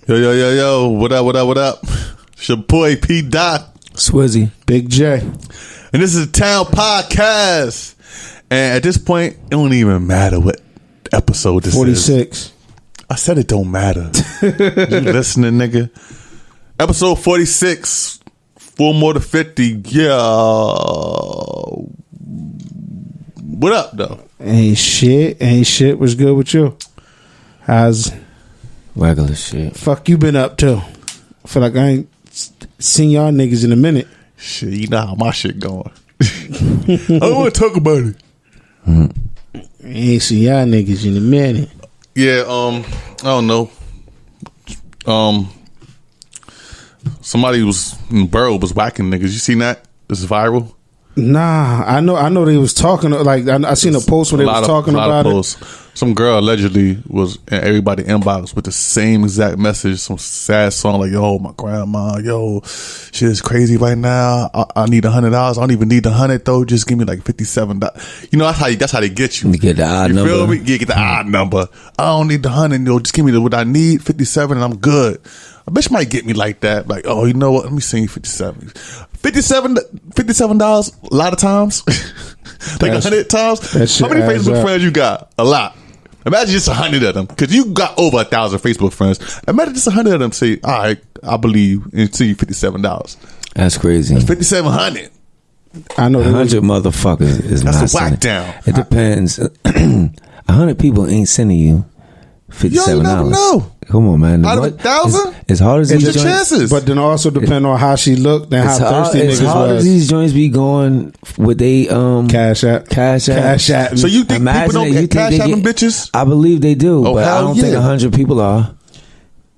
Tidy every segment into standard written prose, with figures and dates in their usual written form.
Yo. What up? It's your boy P. Dot. Swizzy. Big J. And this is the Town Podcast. And at this point, it don't even matter what episode this 46. is. I said it don't matter. You listening, nigga? Episode 46. 4 more to 50. Yeah. What up, though? Ain't shit. What's good with you? How's Regular shit. fuck you been up to? I feel like I ain't seen y'all niggas in a minute. Shit, you know how my shit going. I don't want to talk about it. Ain't seen y'all niggas in a minute. Yeah, I don't know. Somebody was in Borough was whacking niggas. You seen that? This is viral. Nah, I know they was talking, like I seen a post where they was talking about it. Some girl allegedly was in everybody inbox with the same exact message, some sad song like, yo, my grandma, yo, shit is crazy right now. I need $100. I don't even need the 100 though. Just give me like $57. You know, that's how they get you. You get the odd number. Feel me? You get the odd number. I don't need the 100, yo, just give me what I need, 57, and I'm good. A bitch might get me like that. Like, oh, you know what? Let me send you 57. $57 a lot of times. Like 100 times. How many Facebook friends you got? A lot. Imagine just 100 of them, because you got over 1,000 Facebook friends. Imagine just 100 of them say, all right, I believe, and send you $57. That's crazy. That's 5,700. I know 100 motherfuckers is that's not a whack sending. down. It depends. 100 people ain't sending you $57. You never know. Come on, man. Out of 1,000? As hard as What's these your joints, chances? But then also depend on how she looked and how thirsty as niggas hard was. as these joints be going with they Cash app. So you think people don't get cash having bitches? I believe they do, Oh, but I don't think 100 people are.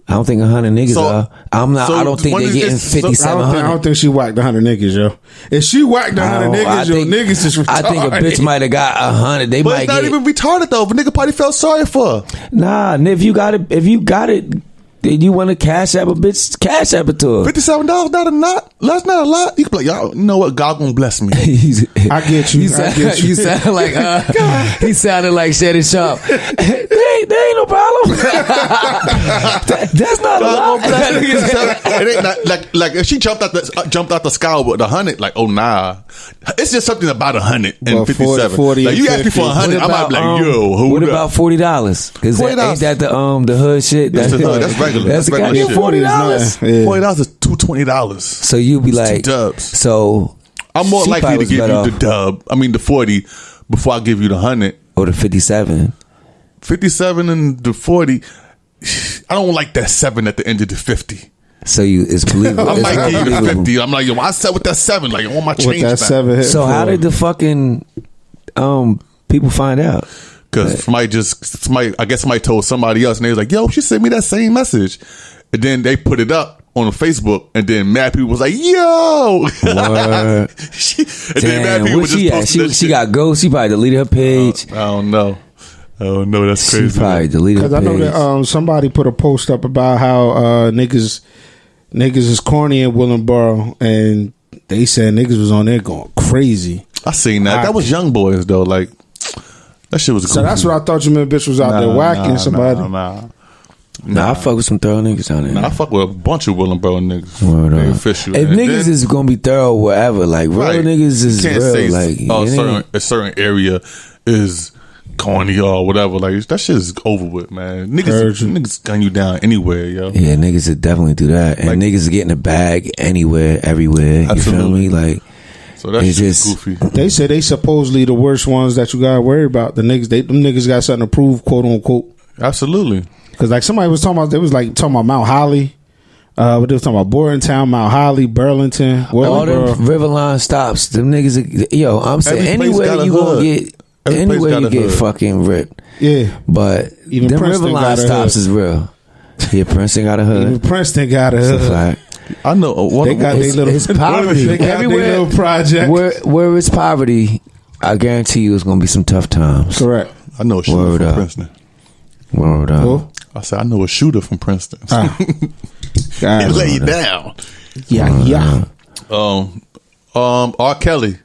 I don't think 100 niggas are. I'm not. so I don't think what they're is getting this? 5,700. I don't think she whacked 100 niggas, yo. If she whacked 100 niggas, yo, niggas is retarded. I think a bitch might have got 100. They But might it's not get, even retarded though. If a nigga probably felt sorry for her. Nah, and if you got it, then you want to cash app a bitch, cash app it to her. $57, that's not a lot. You can be like, y'all, you know what? God gonna bless me. I get you. You sound like he sounded like Shannon Sharp. There ain't no problem. That's not a lot. It ain't not, like if she jumped out the sky with 100, like, oh nah. It's just something about 100 and 57. 40 like you ask me for 100, I might be like, yo, hold what up. about $40? Because ain't that the hood shit? That's the hood. That's regular. That's regular goddamn shit. $40. $40 is $220. So you be like, two dubs. So I'm more she likely probably to give was you better the dub. I mean the 40 before I give you the 100. or the 57. 57 and the 40. I don't like that 7 at the end of the 50. So it's believable. I might give you the believable. 50. I'm like, yo, I said with that 7, like I want my change With that back. 7 hit. So how did the fucking people find out? Because I guess somebody told somebody else, and they was like, yo, she sent me that same message. And then they put it up on Facebook, and then mad people was like, yo. Then mad people where she at? She got ghost. She probably deleted her page. I don't know. That's crazy. She probably deleted her Because page. I know that somebody put a post up about how niggas is corny in Willingboro, and they said niggas was on there going crazy. I seen that. That was young boys though. Like that shit was. Goofy. So that's what I thought you meant. Bitch was out there whacking somebody. Nah, I fuck with some thorough niggas out there. I fuck with a bunch of Willingboro niggas. They official. If niggas is gonna be thorough wherever, like real niggas is can't real. say Like a certain area is corny or whatever. Like that shit is over with, man. Niggas gun you down anywhere, yo. Yeah, niggas would definitely do that, and niggas is getting a bag anywhere, everywhere. You feel me? Like. So that's just goofy. They say they supposedly the worst ones that you gotta worry about. The niggas, them niggas got something to prove, quote unquote. Absolutely. Because like somebody was talking about, they was like talking about Mount Holly. But they was talking about Bordentown, Mount Holly, Burlington, all them Riverline stops. Them niggas, yo, I'm saying anywhere you gonna get, anywhere you get fucking ripped. Yeah, but even them Princeton Riverline stops is real. Yeah, Princeton got a hood. Even Princeton got a hood. I know they got their little it's poverty. They got everywhere their little project. Where it's poverty, I guarantee you it's gonna be some tough times. Correct. I know a shooter from Princeton. Word up. Who? I said I know a shooter from Princeton. He God, lay you down. Yeah. R.Kelly.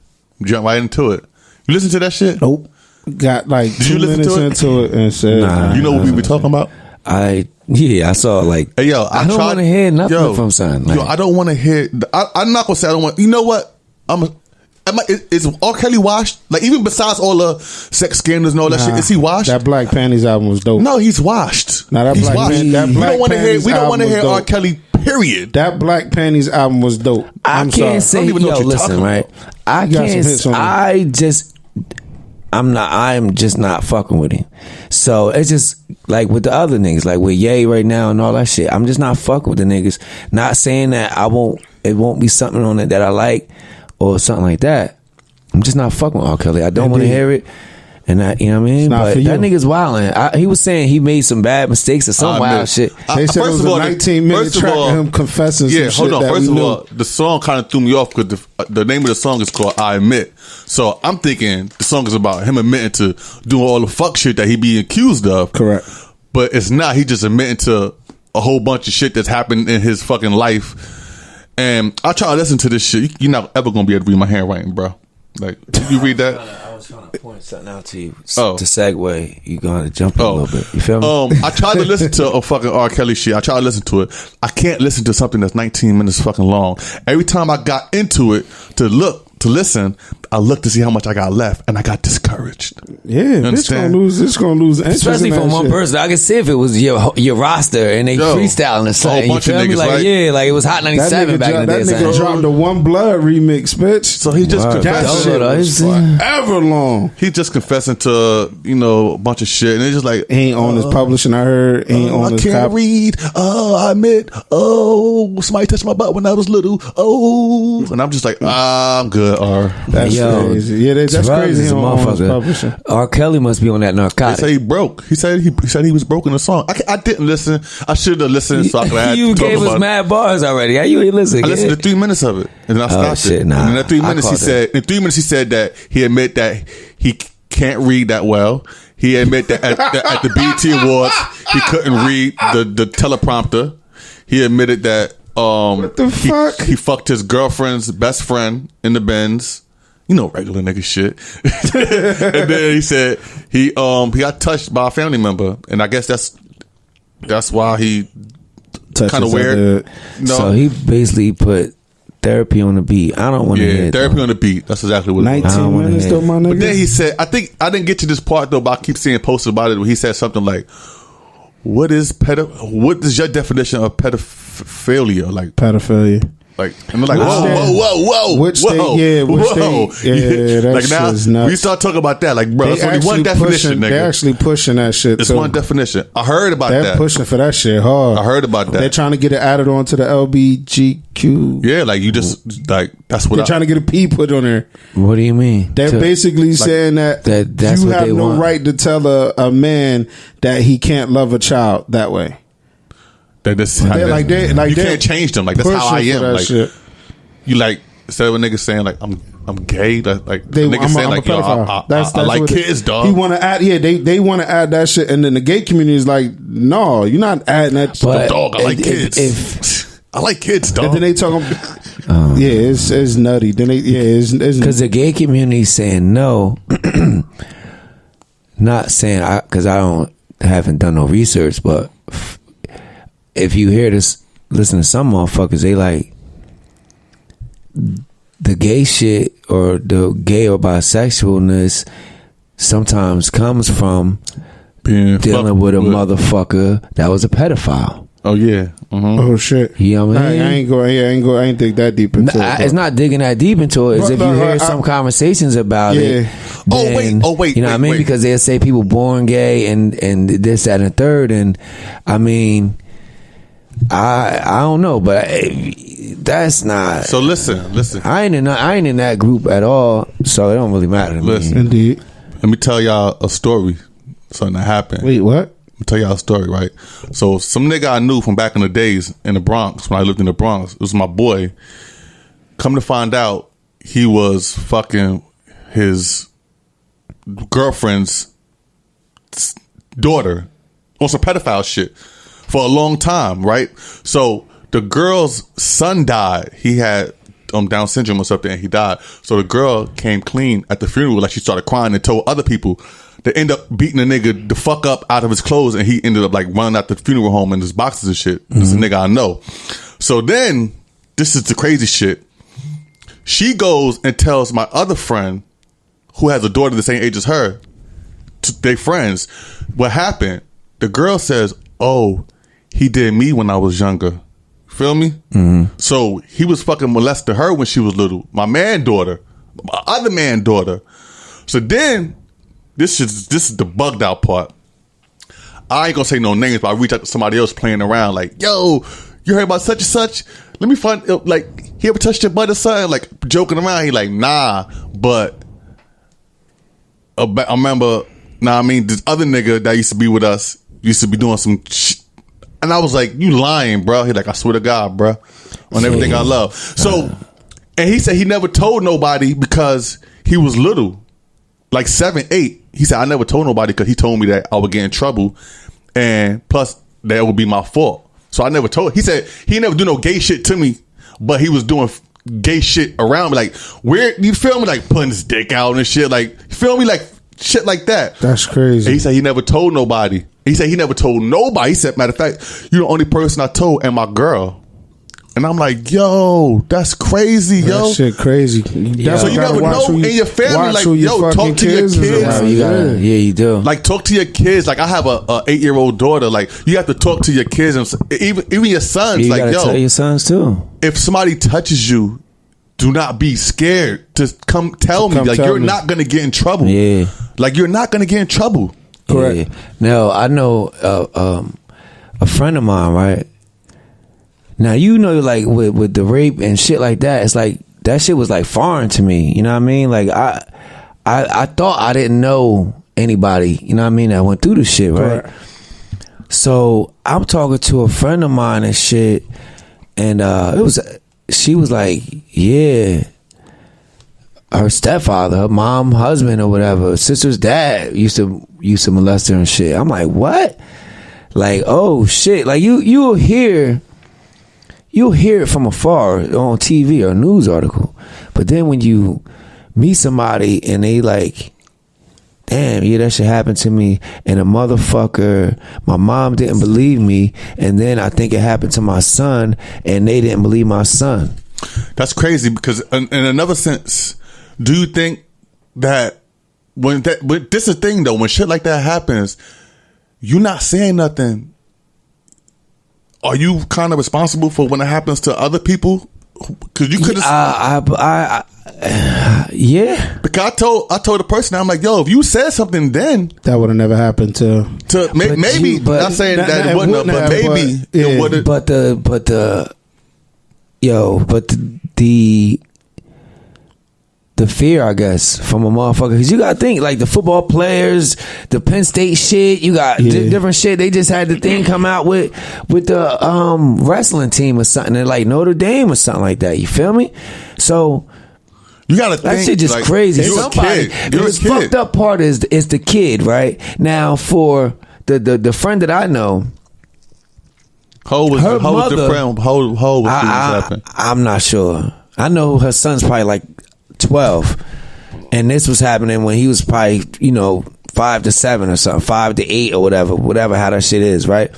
Jump right into it. You listen to that shit? Nope. Got like Did you 2 listen minutes to it? into it and said, You know what we been talking about? I Yeah, I saw like. Hey, yo, I don't want to hear nothing from son. Like, yo, I don't want to hear. I'm not gonna say I don't want. You know what? Is R. Kelly washed? Like, even besides all the sex scandals and all that shit, is he washed? That Black Panties album was dope. No, he's washed. Now that he's Black washed. that we Black don't want to hear. We don't want to hear dope. R. Kelly. Period. That Black Panties album was dope. I can't say. I don't even know what you're listen, talking right? about. I can't. I'm just not fucking with him. So it's just like with the other niggas, like with Ye right now and all that shit. I'm just not fucking with the niggas. Not saying that it won't be something on it that I like or something like that. I'm just not fucking with R. Kelly. I don't want to hear it. And that, you know what I mean? But that nigga's wildin'. He was saying he made some bad mistakes or some wild shit. They said it was a 19-minute track of him confessing some shit. Yeah, hold on. First of all, the song kind of threw me off because the name of the song is called I Admit. So I'm thinking the song is about him admitting to doing all the fuck shit that he be accused of. Correct. But it's not. He just admitting to a whole bunch of shit that's happened in his fucking life. And I try to listen to this shit. You're not ever going to be able to read my handwriting, bro. Like, you read that? I was trying to point something out to you. To segue, you going to jump a little bit. You feel me? I tried to listen to a fucking R. Kelly shit. I tried to listen to it. I can't listen to something that's 19 minutes fucking long. Every time I got into it to listen, I looked to see how much I got left, and I got discouraged. Yeah, it's gonna lose interest. Especially from one person. I can see if it was your roster and they freestyling or something. You feel me? Like, right? Yeah, like it was Hot 97 back in the day. That nigga dropped the One Blood remix, bitch. So he just confessed. That shit was forever long. He just confessing to a bunch of shit, and it's just like he ain't on his publishing. I heard he ain't on his. I can't read. I admit. Somebody touched my butt when I was little. And I'm just like, I'm good. That's crazy. Yeah, that's crazy. Motherfucker. R. Kelly must be on that narcotic. They say he broke. He said he was broke in the song. I didn't listen. I should have listened. So I could have you gave us mad bars already. How you ain't listen? I listened to 3 minutes of it, and then I stopped it. Nah. And in that 3 minutes, he said that he admit that he can't read that well. He admit that at the BET Awards he couldn't read the teleprompter. He admitted that what the fuck? He fucked his girlfriend's best friend in the Benz. Regular nigga shit. And then he said he got touched by a family member, and I guess that's why he kind of weird. So he basically put therapy on the beat. I don't want to hear therapy on the beat. That's exactly what 19 minutes though, my nigga. But then he said, I think I didn't get to this part though, but I keep seeing posts about it where he said something like, what is your definition of pedophilia? Like pedophilia. Like, and they're like, whoa. Which state, like now, we start talking about that. Like, bro, it's only one definition, nigga. They're actually pushing that shit. It's one definition. I heard about that. They're pushing for that shit hard. I heard about that. They're trying to get it added on to the LBGQ. Yeah, like you just, like, that's what they're trying to get a P put on there. What do you mean? They're basically saying that you have no right to tell a man that he can't love a child that way. You can't change them. Like, that's how I am. Like, shit. You like, instead of a nigga saying like I'm gay, like nigga saying like, yo, I like kids, dog. He want to add, they want to add that shit, and then the gay community is like, no, you're not adding that. But dog, I like kids. I like kids, dog. And then they talking, it's nutty. Then it's because the gay community is saying no, not saying because I haven't done no research, but. If you hear this, listen to some motherfuckers, they like the gay shit or the gay or bisexualness sometimes comes from dealing with a motherfucker that was a pedophile. Oh yeah. Mm-hmm. Oh shit. You know what I mean? I ain't dig that deep into it. It's not digging that deep into it. It's if you hear some conversations about it. Then, wait. You know what I mean? Because they'll say people born gay and this, that, and the third. And I mean, I don't know, but that's not. So listen. I ain't in that group at all, so it don't really matter to me. Indeed. Let me tell y'all a story. Something that happened. Wait, what? Let me tell y'all a story, right? So some nigga I knew from back in the days in the Bronx, when I lived in the Bronx, it was my boy. Come to find out, he was fucking his girlfriend's daughter on some pedophile shit for a long time, right? So the girl's son died. He had Down syndrome or something, and he died. So the girl came clean at the funeral. Like, she started crying and told other people they end up beating a nigga the fuck up out of his clothes, and he ended up like running out the funeral home in his boxes and shit. This is a nigga I know. So then, this is the crazy shit. She goes and tells my other friend, who has a daughter the same age as her, they friends, what happened. The girl says, "Oh, he did me when I was younger." Feel me? So he was fucking molesting her when she was little. My other man daughter. So then, this is the bugged out part. I ain't gonna say no names, but I reach out to somebody else playing around like, "Yo, you heard about such and such? Let me find, like, he ever touched your butt or something?" Like, joking around. He like, "Nah, but I remember, this other nigga that used to be with us used to be doing some shit." And I was like, "You lying, bro." He like, "I swear to God, bro, on everything I love." So, and he said he never told nobody because he was little, like 7, 8. He said, "I never told nobody because he told me that I would get in trouble, and plus that would be my fault. So I never told." He said he never do no gay shit to me, but he was doing gay shit around me, like weird. You feel me? Like putting his dick out and shit. Like, you feel me? Like shit like that. That's crazy. And he said he never told nobody. He said he never told nobody. He said, matter of fact, you're the only person I told, and my girl. And I'm like, yo, that's crazy, yo. That shit crazy. So you never know in your family, like, yo, talk to your kids. You do. Like, talk to your kids. Like, I have a 8-year-old daughter. Like, you have to talk to your kids, and even your sons. You like, gotta tell your sons too. If somebody touches you, do not be scared to come tell me. Like, you're not gonna get in trouble. Yeah. Like, you're not gonna get in trouble. Correct. Yeah. Now, I know a friend of mine, right? Now, you know, like with the rape and shit like that, it's like that shit was like foreign to me. You know what I mean? Like I thought I didn't know anybody, you know what I mean, that went through the shit, right? So I'm talking to a friend of mine and shit, and she was like, yeah, her stepfather, her mom, husband, or whatever, sister's dad used to molest her and shit. I'm like, what? Like, oh shit! Like you'll hear it from afar on TV or a news article, but then when you meet somebody and they like, damn, yeah, that shit happened to me, and a motherfucker, my mom didn't believe me, and then I think it happened to my son, and they didn't believe my son. That's crazy, because in another sense, do you think that when this is the thing though, when shit like that happens, you're not saying nothing, are you kind of responsible for when it happens to other people? Because you could have. Yeah. Because I told the person, I'm like, yo, if you said something then, that would have never happened to maybe. Not saying that it wouldn't have, but maybe it would have. But the fear, I guess, from a motherfucker, because you gotta think, like, the football players, the Penn State shit, you got different shit. They just had the thing come out with the wrestling team or something, and like Notre Dame or something like that. You feel me? So you gotta that think, shit just like, crazy. You're Somebody, a kid. You're the fucked up part is the kid, right? Now, for the friend that I know, how was the friend? How was happening? I'm not sure. I know her son's probably like 12, and this was happening when he was probably 5 to 7 or something, 5 to 8 or whatever how that shit is, right?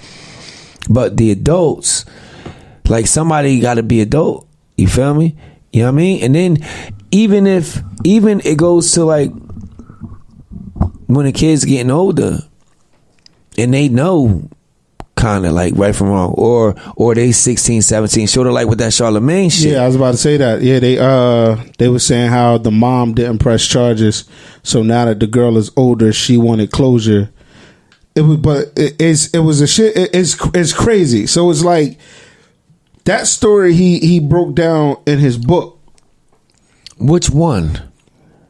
But the adults, like, somebody got to be adult. You feel me? You know what I mean? And then even it goes to like when the kids getting older and they know kind of like right from wrong, or they 16, 17, sort of like with that Charlamagne shit. Yeah, I was about to say that. Yeah, they were saying how the mom didn't press charges, so now that the girl is older, she wanted closure. It was a shit. It's crazy. So it's like that story he broke down in his book. Which one?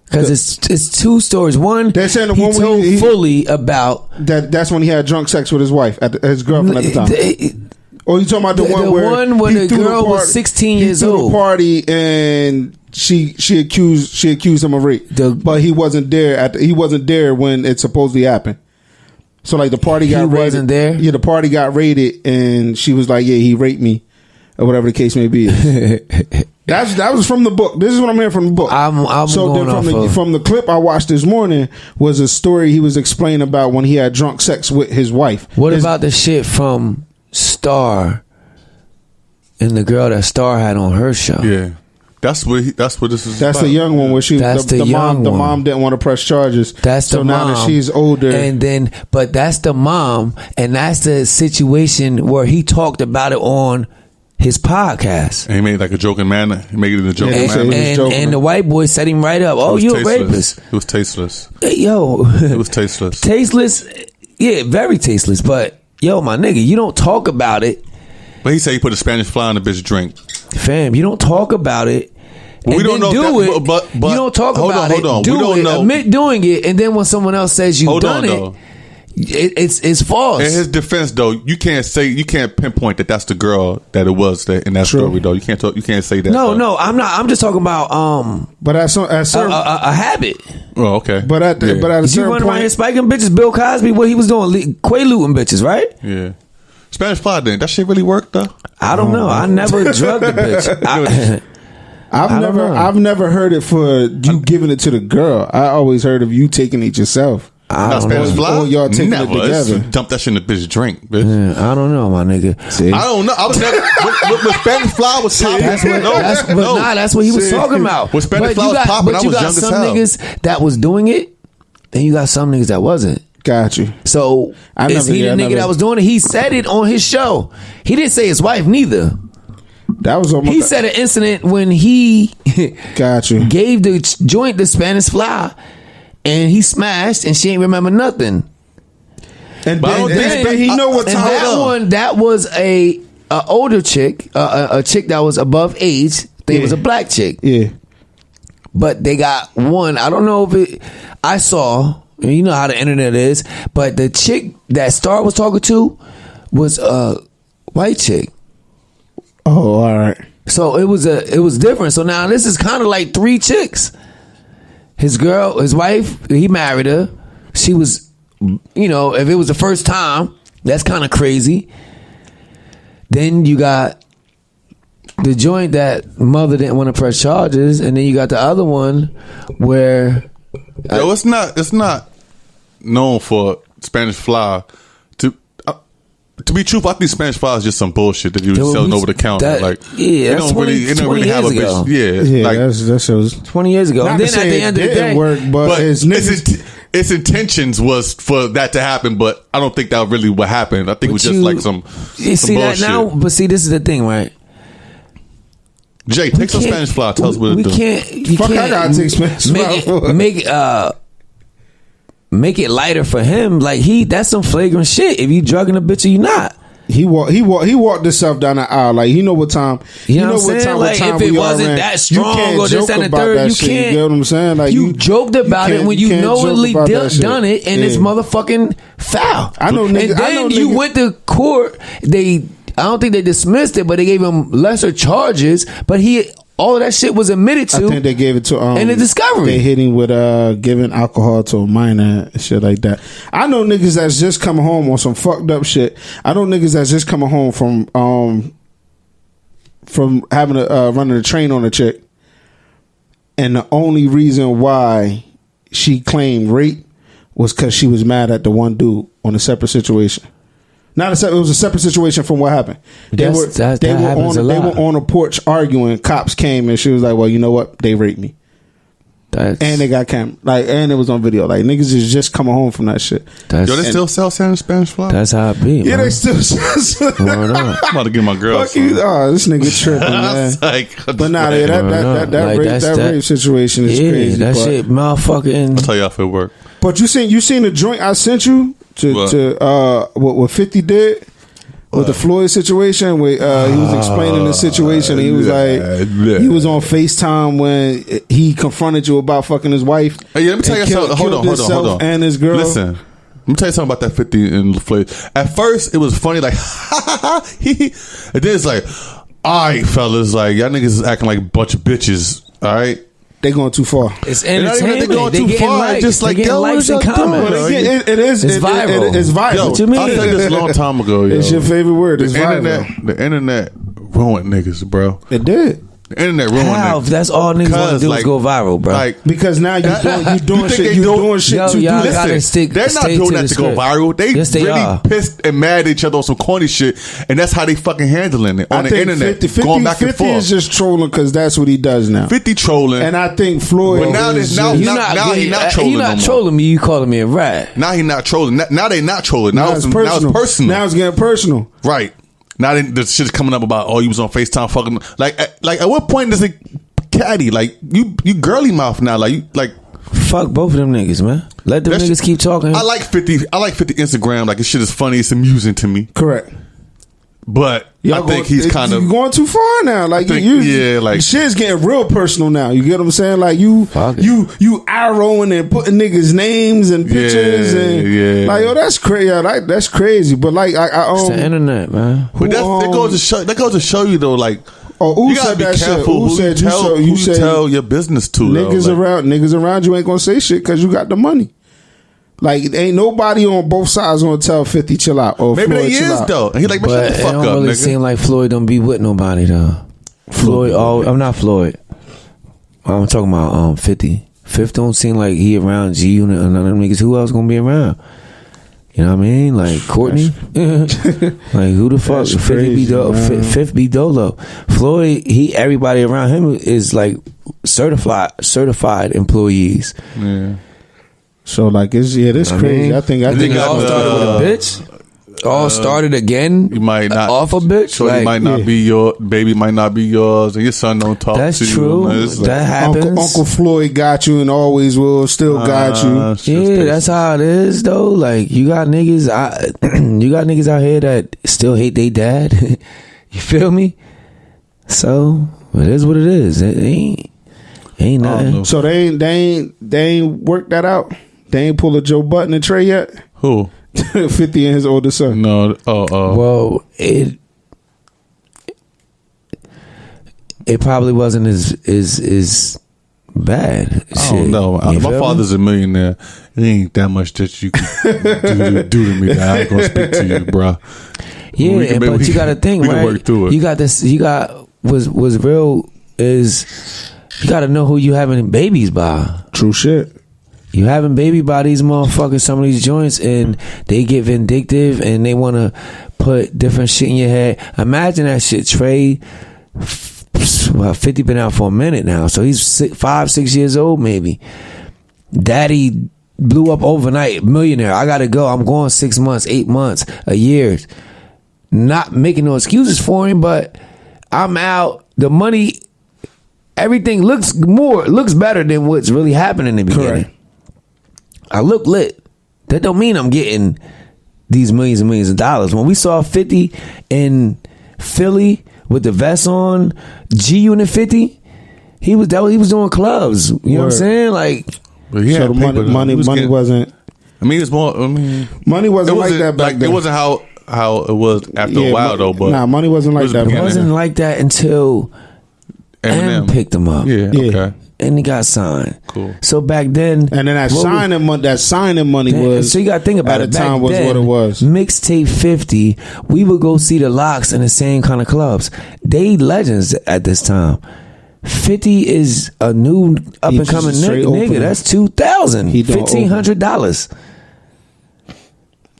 Because it's two stories. One, they're saying the he one told fully about that. That's when he had drunk sex with his wife, his girlfriend at the time. Or you talking about the one where the girl was 16 years old? He threw the party and she accused him of rape, but he wasn't there he wasn't there when it supposedly happened. So like the party got raided. Wasn't there. Yeah, the party got raided, and she was like, "Yeah, he raped me," or whatever the case may be. That was from the book. This is what I'm hearing from the book. I'm so going then from the clip I watched this morning was a story he was explaining about when he had drunk sex with his wife. What about the shit from Star and the girl that Star had on her show? Yeah. That's what this is. That's about. the young one where she the mom didn't want to press charges. That's the so mom. Now that she's older, and then but that's the mom, and that's the situation where he talked about it on his podcast. And he made like a joking manner. He made it in a joking manner. And the white boy set him right up. Oh, you a rapist. It was tasteless. Yo. It was tasteless. Tasteless. Yeah, very tasteless. But yo, my nigga, you don't talk about it. But he said he put a Spanish fly in the bitch drink. Fam, you don't talk about it. We don't know that, but you don't talk about it. Hold on. Do we don't it. know. Admit doing it, and then when someone else says you've done it, it's false. In his defense, though, you can't pinpoint that that's the girl that it was in that story. Though you can't say that. No, I'm not. I'm just talking about But at certain a habit. Oh, okay. But at a certain you run point, around here spiking bitches. Bill Cosby, what he was doing, quaaluting bitches, right? Yeah. Spanish fly, then that shit really worked though. I don't know. I never drugged the bitch. I've never heard it for you giving it to the girl. I always heard of you taking it yourself. Not Spanish fly. Or y'all taking it together. Dump that shit in the bitch drink, bitch. Yeah, I don't know, my nigga. See? I don't know. I was never when Spanish fly was popping. That's what he was talking about. When Spanish fly was popping, I was young as hell. But you got some niggas that was doing it, and you got some niggas that wasn't. Got you. So is he the nigga that was doing it? He said it on his show. He didn't say his wife neither. That was almost. He said an incident when he got you gave the joint the Spanish fly, and he smashed, and she ain't remember nothing. And then he know what time. That was a older chick, a chick that was above age. It was a black chick. Yeah, but they got one. I don't know if it. I saw. You know how the internet is, but the chick that Star was talking to was a white chick. Oh, all right. So it was different. So now this is kind of like three chicks. His wife, he married her. She was, if it was the first time, that's kind of crazy. Then you got the joint that mother didn't want to press charges, and then you got the other one where. Yo, it's not known for Spanish fly. To be truthful, I think Spanish fly is just some bullshit that you were selling over the counter. It don't really have a bitch. Yeah, that shows 20 years ago. And then at the end of the day, work, but its intentions was for that to happen, but I don't think that really what happened. I think it was just like some bullshit. That now, but see, this is the thing, right? Jay, take some Spanish fly. Tell us what to do. I gotta take Spanish fly. Make it lighter for him. Like that's some flagrant shit. If you drugging a bitch or you not. He walked himself down the aisle. Like he know what time. You know what time. Like if it wasn't that strong or this and the third, you can't. You know what I'm saying? Like you joked about it when you knowingly done it, and it's motherfucking foul. I know. And then you went to court. I don't think they dismissed it, but they gave him lesser charges. But all of that shit was admitted to. I think they gave it to in the discovery. They hit him with giving alcohol to a minor and shit like that. I know niggas that's just coming home on some fucked up shit. I know niggas that's just coming home from having running a train on a chick, and the only reason why she claimed rape was because she was mad at the one dude on a separate situation. It was a separate situation from what happened. They were on a porch arguing. Cops came and she was like, "Well, you know what? They raped me." And they got and it was on video. Like niggas is just coming home from that shit. They still sell Spanish fly? That's how it be. Yeah, man. They still sell. I'm about to get my girl. Fuck you! Oh, this nigga tripping, man. But nah, that rape situation is crazy. That shit, motherfucking. I'll tell you if it work. But you seen the joint I sent you to what 50 did with the Floyd situation where he was explaining the situation and he was like he was on FaceTime when he confronted you about fucking his wife. Hey, let me tell you something. Hold on. And his girl. Listen, let me tell you something about that 50 and Floyd. At first, it was funny, like and then it's like, all right, fellas, like y'all niggas is acting like a bunch of bitches. All right. They going too far. It's entertainment. They going too far. Likes. Just like yo, likes and comments. It is. It's viral. It's viral. Yo, I said this a long time ago. It's your favorite word. It's the internet ruined niggas, bro. It did. The internet ruined How? niggas. That's all niggas want to do like, is go viral, bro. Like, Because now you're doing shit. You're doing shit Yo, to do y'all this. gotta listen, they're not doing that to go viral. They Yes, they really are. pissed and mad at each other on some corny shit, and that's how they fucking handling it on the internet, 50, going back and 50 forth. is just trolling because that's what he does now. 50 trolling, And I think Floyd. But now is there's- just- now he not trolling You're not no more. trolling me. You calling me a rat. now he not trolling. Now they not trolling. Now it's personal. Now it's getting personal. Right. Now the shit's coming up about, oh, you was on FaceTime fucking. Like at what point does it caddy? Like, you girly mouth now. Like, you, like. Fuck both of them niggas, man. Let them niggas keep talking. I like 50 Instagram. Like, this shit is funny. It's amusing to me. Correct. But I think he's kind of going too far now. Like like shit's getting real personal now. You get what I'm saying? Like you arrowing and putting niggas' names and pictures and like, yo, that's crazy. Like, that's crazy. But like it's the internet, man. But that goes to show you though, like. Who you gotta said be that careful shit? who you tell your business to. Niggas around you ain't gonna say shit because you got the money. Like, ain't nobody on both sides gonna tell 50 chill out or maybe Floyd they chill is out. though. And he like, man, shut the fuck it up, don't really nigga. seem like Floyd don't be with nobody though. Floyd, I'm not Floyd. I'm talking about 50. 50 don't seem like he around G Unit and none of them niggas. Who else gonna be around? You know what I mean? Like Courtney? Like who the fuck? 50 be Dolo. Floyd, everybody around him is like certified employees. Yeah. So like it's crazy. I think it all started with a bitch. All started again. You might not off a bitch. So like, might not be your baby. Might not be yours, and your son don't talk that's to you. True. That's true. That happens. Uncle Floyd got you and always will still got you. Yeah, that's how it is though. Like you got niggas, out here that still hate their dad. You feel me? So it is what it is. It ain't nothing. So they ain't worked that out. They ain't pull a Joe Button and Trey yet. Who? 50 and his older son. No. Well, it probably wasn't as bad. I don't know. My father's a millionaire. It ain't that much that you can do to me that I ain't gonna speak to you, bro. Yeah, but you got to think, right? Work through it. You got this. You got what's real is you got to know who you having babies by. True shit. You having baby by these motherfuckers, some of these joints, and they get vindictive and they want to put different shit in your head. Imagine that shit. Trey, 50 been out for a minute now, so he's 5-6 years old maybe. Daddy blew up overnight, millionaire. I gotta go. I'm going 6 months, 8 months, a year. Not making no excuses for him, but I'm out. The money, everything looks better than what's really happening in the beginning. Correct. I look lit. That don't mean I'm getting these millions and millions of dollars. When we saw 50 in Philly with the vest on, G Unit 50, he was doing clubs. You know what I'm saying? Like, but yeah, so the money wasn't. I mean, it's more. I mean, money wasn't like that back then. It wasn't how it was after a while though. But money wasn't like that. It wasn't like that until Eminem picked him up. Yeah. Okay. And he got signed. Cool. So back then, and then that signing money was. So you got to think about at it. The time back was then, what it was. Mixtape 50, we would go see the Locks in the same kind of clubs. They legends at this time. 50 is a new up and coming nigga. That's $2,000, $1,500.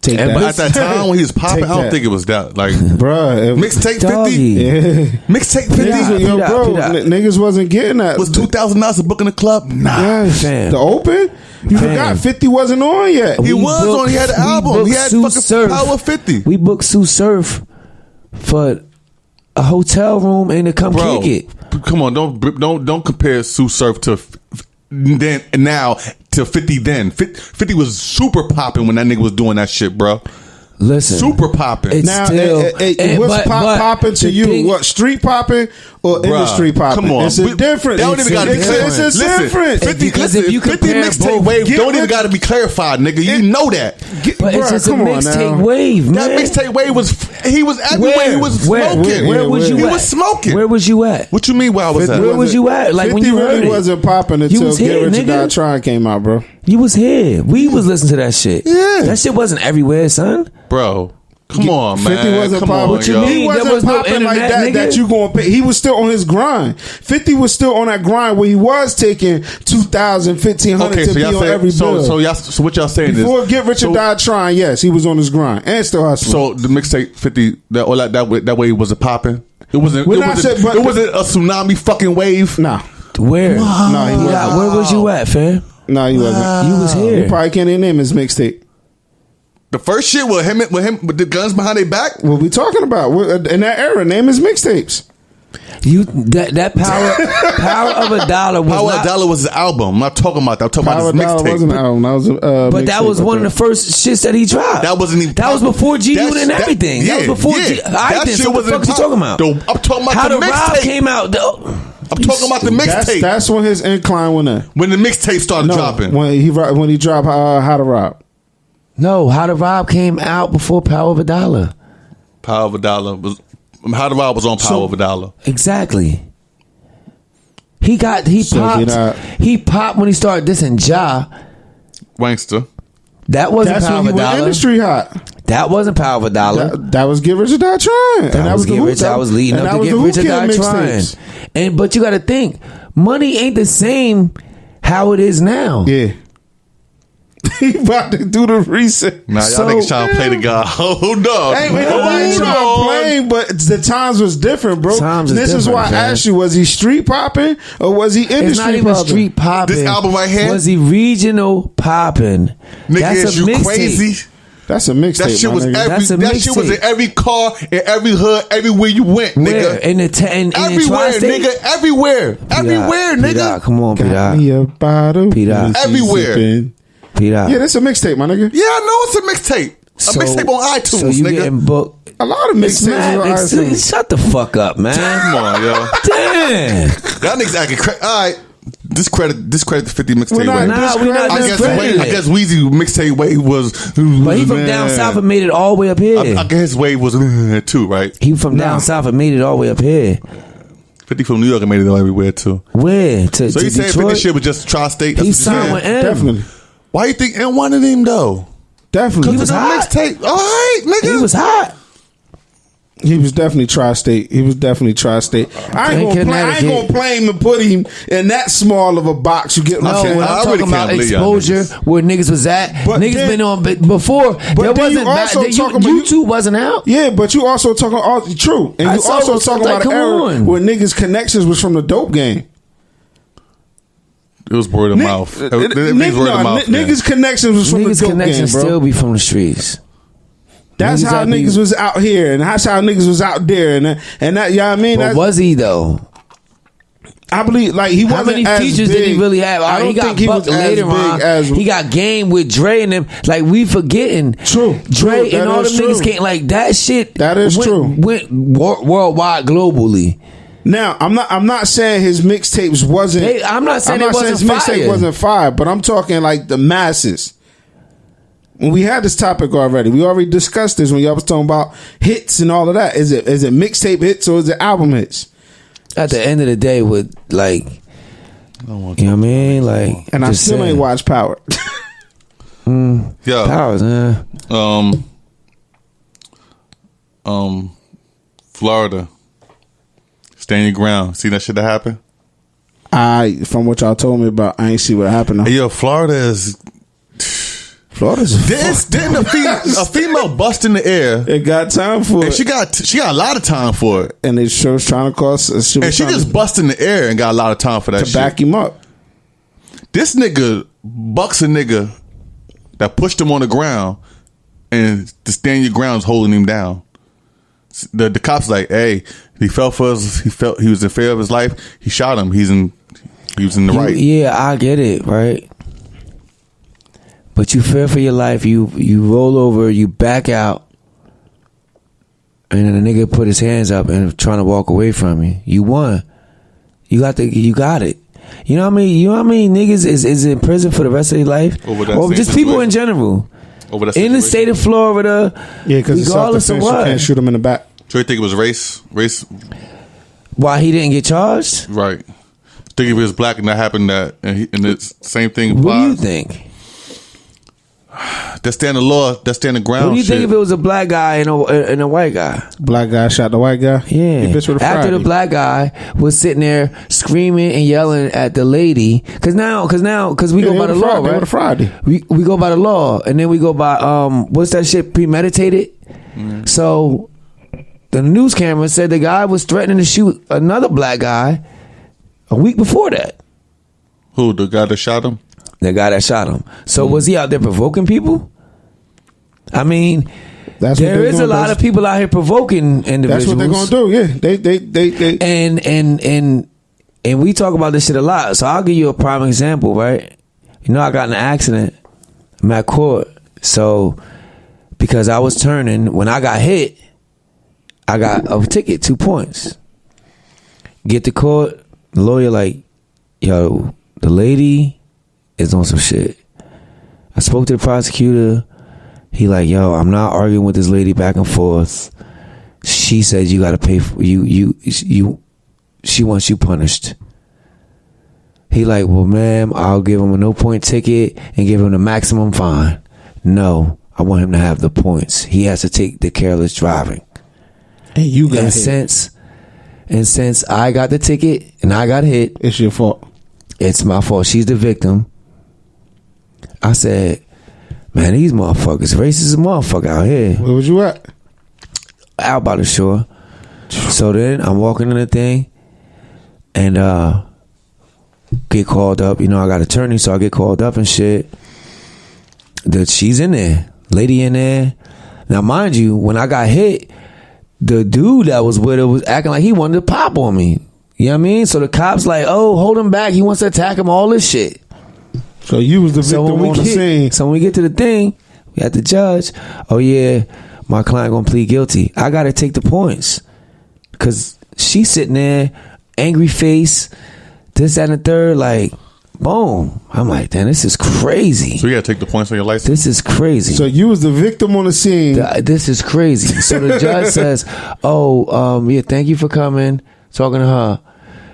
But at that time when he was popping, I don't think it was that. Like, bruh, mixtape 50, mixtape 50. Niggas wasn't getting that. Was $2,000 a book in the club? Nah, yes. The open. You forgot 50 wasn't on yet. He was on. He had an album. He had fucking Surf. Power 50. We booked Sue Surf for a hotel room and to come kick it. Come on, don't compare Sue Surf to then now to 50 then. 50 was super popping when that nigga was doing that shit, bro. Listen, super popping. Now, what's popping to you? What, street popping or industry popping? Come on, it's a difference. They don't even gotta be It's a difference. 50 mixtape wave don't even gotta be clarified, nigga. You know that. But it's just a mixtape wave, man. That mixtape wave he was everywhere. He was smoking. Where was you at? He was smoking. Where was you at? What you mean where I was at? Where was you at? Like when you heard really it, wasn't popping until Get Rich or Die Trying came out, bro. You was here. We was listening to that shit. Yeah, that shit wasn't everywhere, son. Bro, Come on, man. 50 wasn't Come popping. on, What you yo. mean? He There wasn't was no popping like internet, that. nigga. That you gonna pay. He was still on his grind. 50 was still on that grind where he was taking 2,000, 1,500 Okay, to so be y'all on every saying bill. so what y'all saying Before is Get Rich or Die Trying, yes, he was on his grind and still hustling. so the mixtape 50 that way was it popping? It wasn't. We're It not wasn't, saying- but- it wasn't a tsunami fucking wave. nah, Where? he wasn't. Yeah, where was you at, fam? Nah, he wasn't. You was He here. probably can't even name his mixtape. The first shit with him with the guns behind their back. What we talking about? In that era, name his mixtapes. You that power of a dollar was Power not, of Dollar was his album. I'm not talking about that. I'm talking Power about Dollar his wasn't an mixtape. album. That was but that was one of the first shits that he dropped. That wasn't even. That was before G Unit and that- everything. yeah, that was before yeah. G. I That did. shit So what the wasn't fuck you talking about? I'm talking about How the the Rob mixtape. came out. I'm talking about the mixtape. That's when his incline went in. When the mixtape started dropping. when he dropped How to Rob. No, How the Rob came out before Power of a Dollar. Power of a Dollar was. How the Rob was on Power of a Dollar. Exactly. He So popped. He popped when he started dissing Ja. Wankster. That wasn't That's Power when of he a went Dollar. industry hot. That wasn't Power of a Dollar. That was Get Rich or Die Trying. That was Get Rich. That was leading up to Get Rich or Die Trying. But you got to think, money ain't the same how it is now. Yeah. He about to do the reset. Nah, y'all niggas trying to play the guy. Hold on. Ain't nobody trying to play, but the times was different, bro. Times is This is why I different, man. asked you: was he street popping or was he industry It's not even popping? street popping. This album right here? Was he regional popping? Nigga, That's is a you mixtape. crazy? That's a mixtape. That shit was That's a that shit was in mixtape. every car, in every hood, everywhere you went, Where? nigga. In the Everywhere, tri-state? nigga. Everywhere. Everywhere, P-Dot, nigga. come on, Got P-Dot. me a bottle. P-Dot. Everywhere. P-Dot. Yeah, that's a mixtape, my nigga. Yeah, I know it's a mixtape. A mixtape on iTunes, so you nigga. getting booked. A lot of It's mixtapes mad are on iTunes. Shut the fuck up, man. Come on, yo. Damn. Y'all niggas acting crazy. All right. Discredit the 50 mixtape We're not wave. Nah, we not I guess discrediting I it. guess Weezy mixtape wave was. But he from down south and made it all the way up here. I guess his wave was too, right? He from down south and made it all the way up here. 50 from New York and made it everywhere too. Where? To So you saying Detroit? 50 shit was just tri-state? He That's what you're signed with saying? M. Definitely. Why you think M wanted him though? Definitely. He was It's a hot. mixtape. All right, nigga. He was hot. He was definitely tri-state. I ain't gonna play him and put him in that small of a box. You get what No, I'm saying? when I I'm really talking about can't believe y'all exposure, niggas. where niggas was at, But niggas then- been on before. There then you wasn't also talking about- YouTube wasn't out. Yeah, but you also talking all true, and I you saw also it, talking like, about an come era on. where niggas' connections was from the dope game. It was word of mouth. Everything's word of mouth. man. Niggas' connections was from Niggas' the dope game, connections bro. still be from the streets. That's niggas how that be- niggas was out here, and that's how niggas was out there, and that you know what I mean. But That's, was he though? I believe like he How wasn't many as features big. did he really have? I don't he got think he was Buck as later big on. as He got Game with Dre and them. Like we forgetting. True. Dre That and all them is true. niggas can't like that shit. That is true. Went worldwide, globally. Now I'm not saying his mixtapes wasn't. I'm not saying it wasn't his mixtape fire. wasn't fire, but I'm talking like the masses. When we had this topic already, we already discussed this when y'all was talking about hits and all of that. Is it mixtape hits or is it album hits? At the end of the day, with like, you know what I mean? Like, And I just still saying. ain't watched Power. Yeah. Powers, Florida. Stand your ground. See that shit that happened? From what y'all told me about, I ain't see what happened. Hey, yo, Florida is. Florida's Didn't a female bust in the air? it got time for And it, she got a lot of time for it. and it was trying to cost. And she just bust in the air and got a lot of time for that to shit. back him up. This nigga bucks a nigga that pushed him on the ground, and the stand your ground's holding him down. The cops like, hey, he fell for us. He was in fear of his life. He shot him. He was in the right. Yeah, I get it, right? But you fear for your life. You roll over. You back out, and then the nigga put his hands up and trying to walk away from you. You won. You got it. You know what I mean? You know what I mean? Niggas is in prison for the rest of their life, Over that or same just people in situation. general. Over that In the situation. state of Florida, Yeah, because it's regardless of self-defense. You what, can't shoot him in the back. So you think it was race? why he didn't get charged? Right. Think if it was black and that happened, and it's same thing applies. What do you think? That stand the law. That stand the ground. What do you shit. think if it was a black guy and a white guy? Black guy shot the white guy. Yeah. After the black guy was sitting there screaming and yelling at the lady, because we go by the law, right? Friday. We go by the law, and then we go by what's that shit, premeditated. So the news camera said the guy was threatening to shoot another black guy a week before that. Who, the guy that shot him? The guy that shot him. So was he out there provoking people? I mean, there is a lot of people out here provoking individuals. That's what they're gonna do. Yeah, they. And we talk about this shit a lot. So I'll give you a prime example, right? You know, I got in an accident. I'm at court. So because I was turning, when I got hit, I got a ticket, 2 points. Get to court, the lawyer like, yo, the lady is on some shit. I spoke to the prosecutor. He like, yo, I'm not arguing with this lady back and forth. She said you gotta pay for she wants you punished. He like, well, ma'am, I'll give him a no point ticket and give him the maximum fine. No, I want him to have the points. He has to take the careless driving. And you got hit. And since I got the ticket and I got hit, it's your fault. It's my fault. She's the victim. I said, man, these motherfuckers, racist as a motherfucker out here. Where was you at? Out by the shore. So then I'm walking in the thing and get called up. You know, I got an attorney, so I get called up and shit. She's in there. Lady in there. Now, mind you, when I got hit, the dude that was with her was acting like he wanted to pop on me. You know what I mean? So the cops like, oh, hold him back. He wants to attack him, all this shit. So you was the victim on the scene. So when we get to the thing, we had the judge. Oh, yeah, my client gonna plead guilty. I got to take the points. Because she's sitting there, angry face, this, that, and the third, like, boom. I'm like, damn, this is crazy. So you got to take the points on your license? This is crazy. So you was the victim on the scene. This is crazy. So the judge says, yeah, thank you for coming. Talking to her.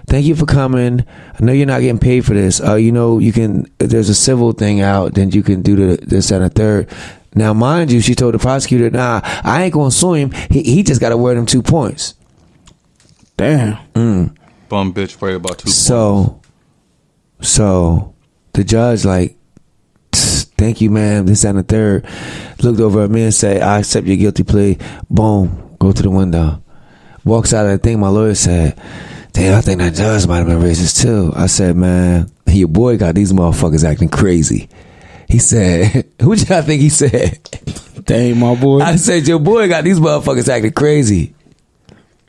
Thank you for coming. I know you're not getting paid for this. You know, you can, there's a civil thing out, then you can do this, that, and the third. Now, mind you, she told the prosecutor, nah, I ain't going to sue him. He just got to wear them 2 points. Damn. Bum bitch worry about 2 points. So the judge like, thank you, ma'am, this, that, and the third. Looked over at me and said, I accept your guilty plea. Boom. Go to the window. Walks out of the thing. My lawyer said, damn, I think that judge might have been racist too. I said, man, your boy got these motherfuckers acting crazy. He said, who y'all think he said? Dang, my boy. I said, your boy got these motherfuckers acting crazy.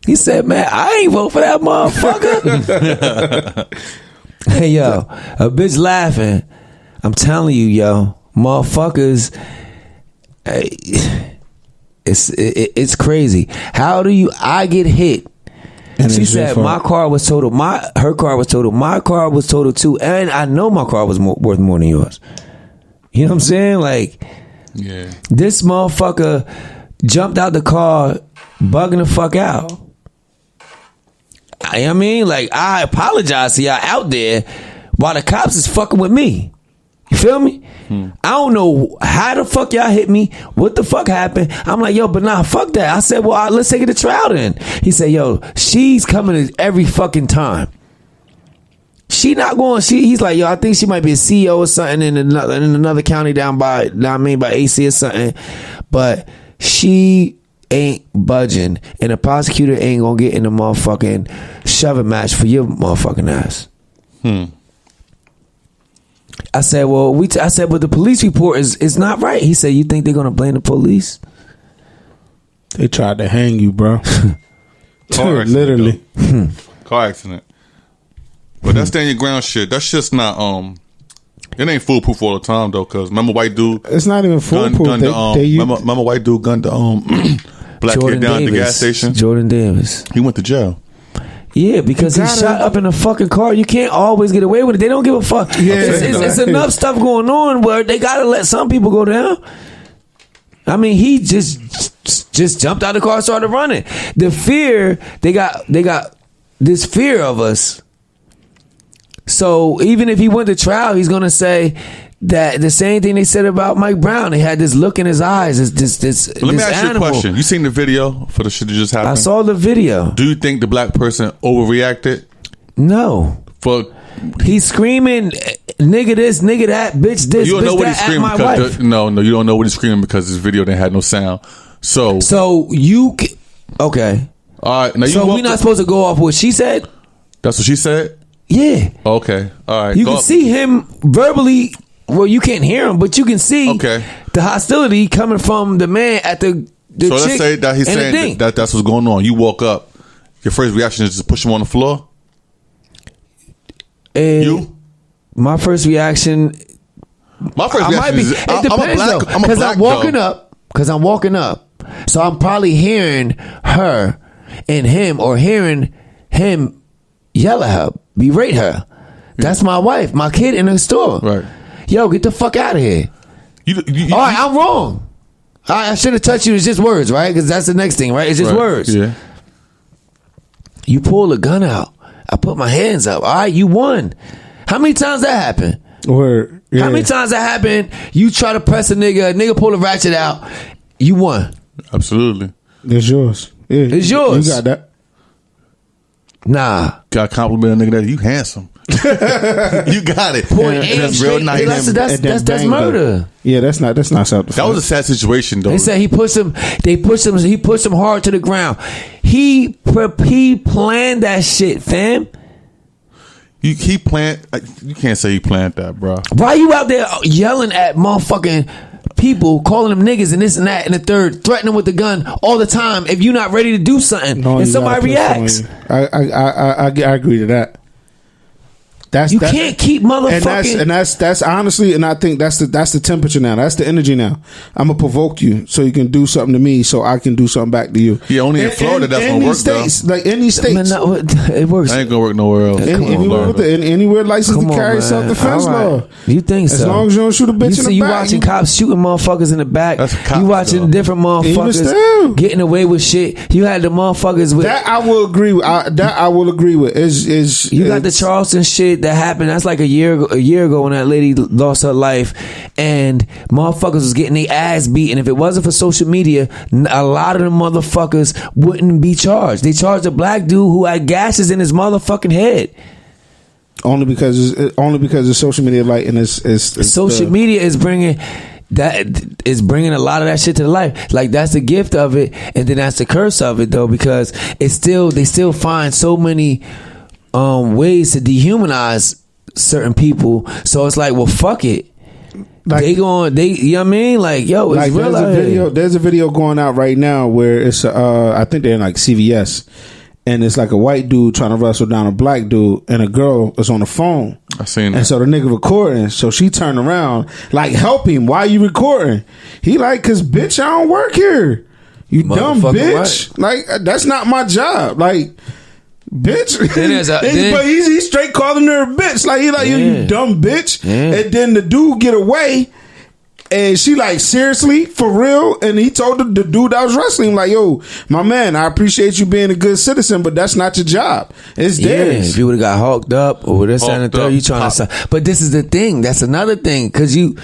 He said, man, I ain't vote for that motherfucker. Hey, yo, a bitch laughing. I'm telling you, yo, motherfuckers, it's crazy. How do I get hit? And she said my car was totaled. Her car was totaled. My car was totaled too. And I know my car was worth more than yours. You know what I'm saying? Like, yeah, this motherfucker jumped out the car, bugging the fuck out. I mean, like, I apologize to y'all out there while the cops is fucking with me. You feel me? I don't know how the fuck y'all hit me. What the fuck happened? I'm like, yo, but nah, fuck that. I said, well, let's take it to trial then. He said, yo, she's coming every fucking time. She not going. He's like, yo, I think she might be a CEO or something in another county down by AC or something. But she ain't budging, and the prosecutor ain't gonna get in the motherfucking shoving match for your motherfucking ass. I said, well, but the police report is not right. He said, you think they're gonna blame the police? They tried to hang you, bro. Literally. Car accident. But that stand your ground shit, that's just not it ain't foolproof all the time though, cause remember white dude, it's not even foolproof. Remember white dude gunned the black Jordan kid down Davis, at the gas station. Jordan Davis. He went to jail. Yeah, because he shot up in a fucking car. You can't always get away with it. They don't give a fuck. Yeah, it's enough stuff going on where they gotta let some people go down. I mean, he just jumped out of the car and started running. The fear, they got this fear of us. So even if he went to trial, he's gonna say that the same thing they said about Mike Brown. They had this look in his eyes. This Let me ask animal. you a question. You seen the video for the shit that just happened? I saw the video. Do you think the black person overreacted? No. He's screaming, nigga this, nigga that, bitch this, you don't bitch know what that, he's screaming at my wife. no, you don't know what he's screaming because this video didn't have no sound. So okay. All right. Now so we're not supposed to go off what she said? That's what she said? Yeah. Okay. All right. You can see him verbally. Well, you can't hear him, but you can see the hostility coming from the man at the so chick. let's say that he's saying that's what's going on. You woke up. Your first reaction is to push him on the floor? My first reaction... is... It depends, though. Because I'm walking up. So I'm probably hearing her and him, or hearing him yell at her, berate her. That's my wife, my kid in the store. Right. Yo, get the fuck out of here. All right, I'm wrong. I should have touched you. It's just words, right? Because that's the next thing, right? It's just words. Yeah. You pull a gun out. I put my hands up. All right, you won. How many times that happened? Word. Yeah. How many times that happened? You try to press a nigga pull a ratchet out. You won. Absolutely. It's yours. Yeah, it's yours. You got that. Nah. Got to compliment a nigga that you handsome. You got it. That's real nice. That's murder. Yeah, that's not self-defense. That was a sad situation though. They said he pushed him hard to the ground. He planned that shit, fam. You can't say he planned that, bro. Why you out there yelling at motherfucking people, calling them niggas and this and that and the third, threatening them with the gun all the time if you're not ready to do something and somebody reacts? I agree to that. Can't keep motherfucking, and that's honestly, and I think that's the temperature now. That's the energy now. I'm gonna provoke you so you can do something to me, so I can do something back to you. Yeah, only in Florida that's gonna work states, though. like any states, it works. I ain't gonna work nowhere else. Anywhere licensed to carry self-defense law. You think so? As long as you don't shoot a bitch in the back. You watching cops shooting motherfuckers in the back. You watching different motherfuckers getting away with shit. You had the motherfuckers with that. I will agree with that. I will agree with is you got the Charleston shit that happened. That's like a year ago when that lady lost her life, and motherfuckers was getting their ass beat. And if it wasn't for social media, a lot of them motherfuckers wouldn't be charged. They charged a black dude who had gashes in his motherfucking head. Only because of social media light, and social media is bringing a lot of that shit to life. Like, that's the gift of it, and then that's the curse of it though, because they still find so many ways to dehumanize certain people. So it's like, well, fuck it. Like, you know what I mean? Like, yo, it's like real. There's a video going out right now where it's I think they're in like CVS, and it's like a white dude trying to wrestle down a black dude, and a girl is on the phone. I seen that. And so the nigga recording, so she turned around like, help him. Why you recording? He like, cause bitch, I don't work here. You dumb bitch. Right. Like, that's not my job. Like, bitch. But he's straight calling her a bitch. Like, you dumb bitch. Yeah. And then the dude get away, and she like, seriously, for real? And he told the dude that was wrestling, like, yo, my man, I appreciate you being a good citizen, but that's not your job. It's theirs. If you would have got hawked up or this and the third, you trying to. But this is the thing. That's another thing, because motherfuckers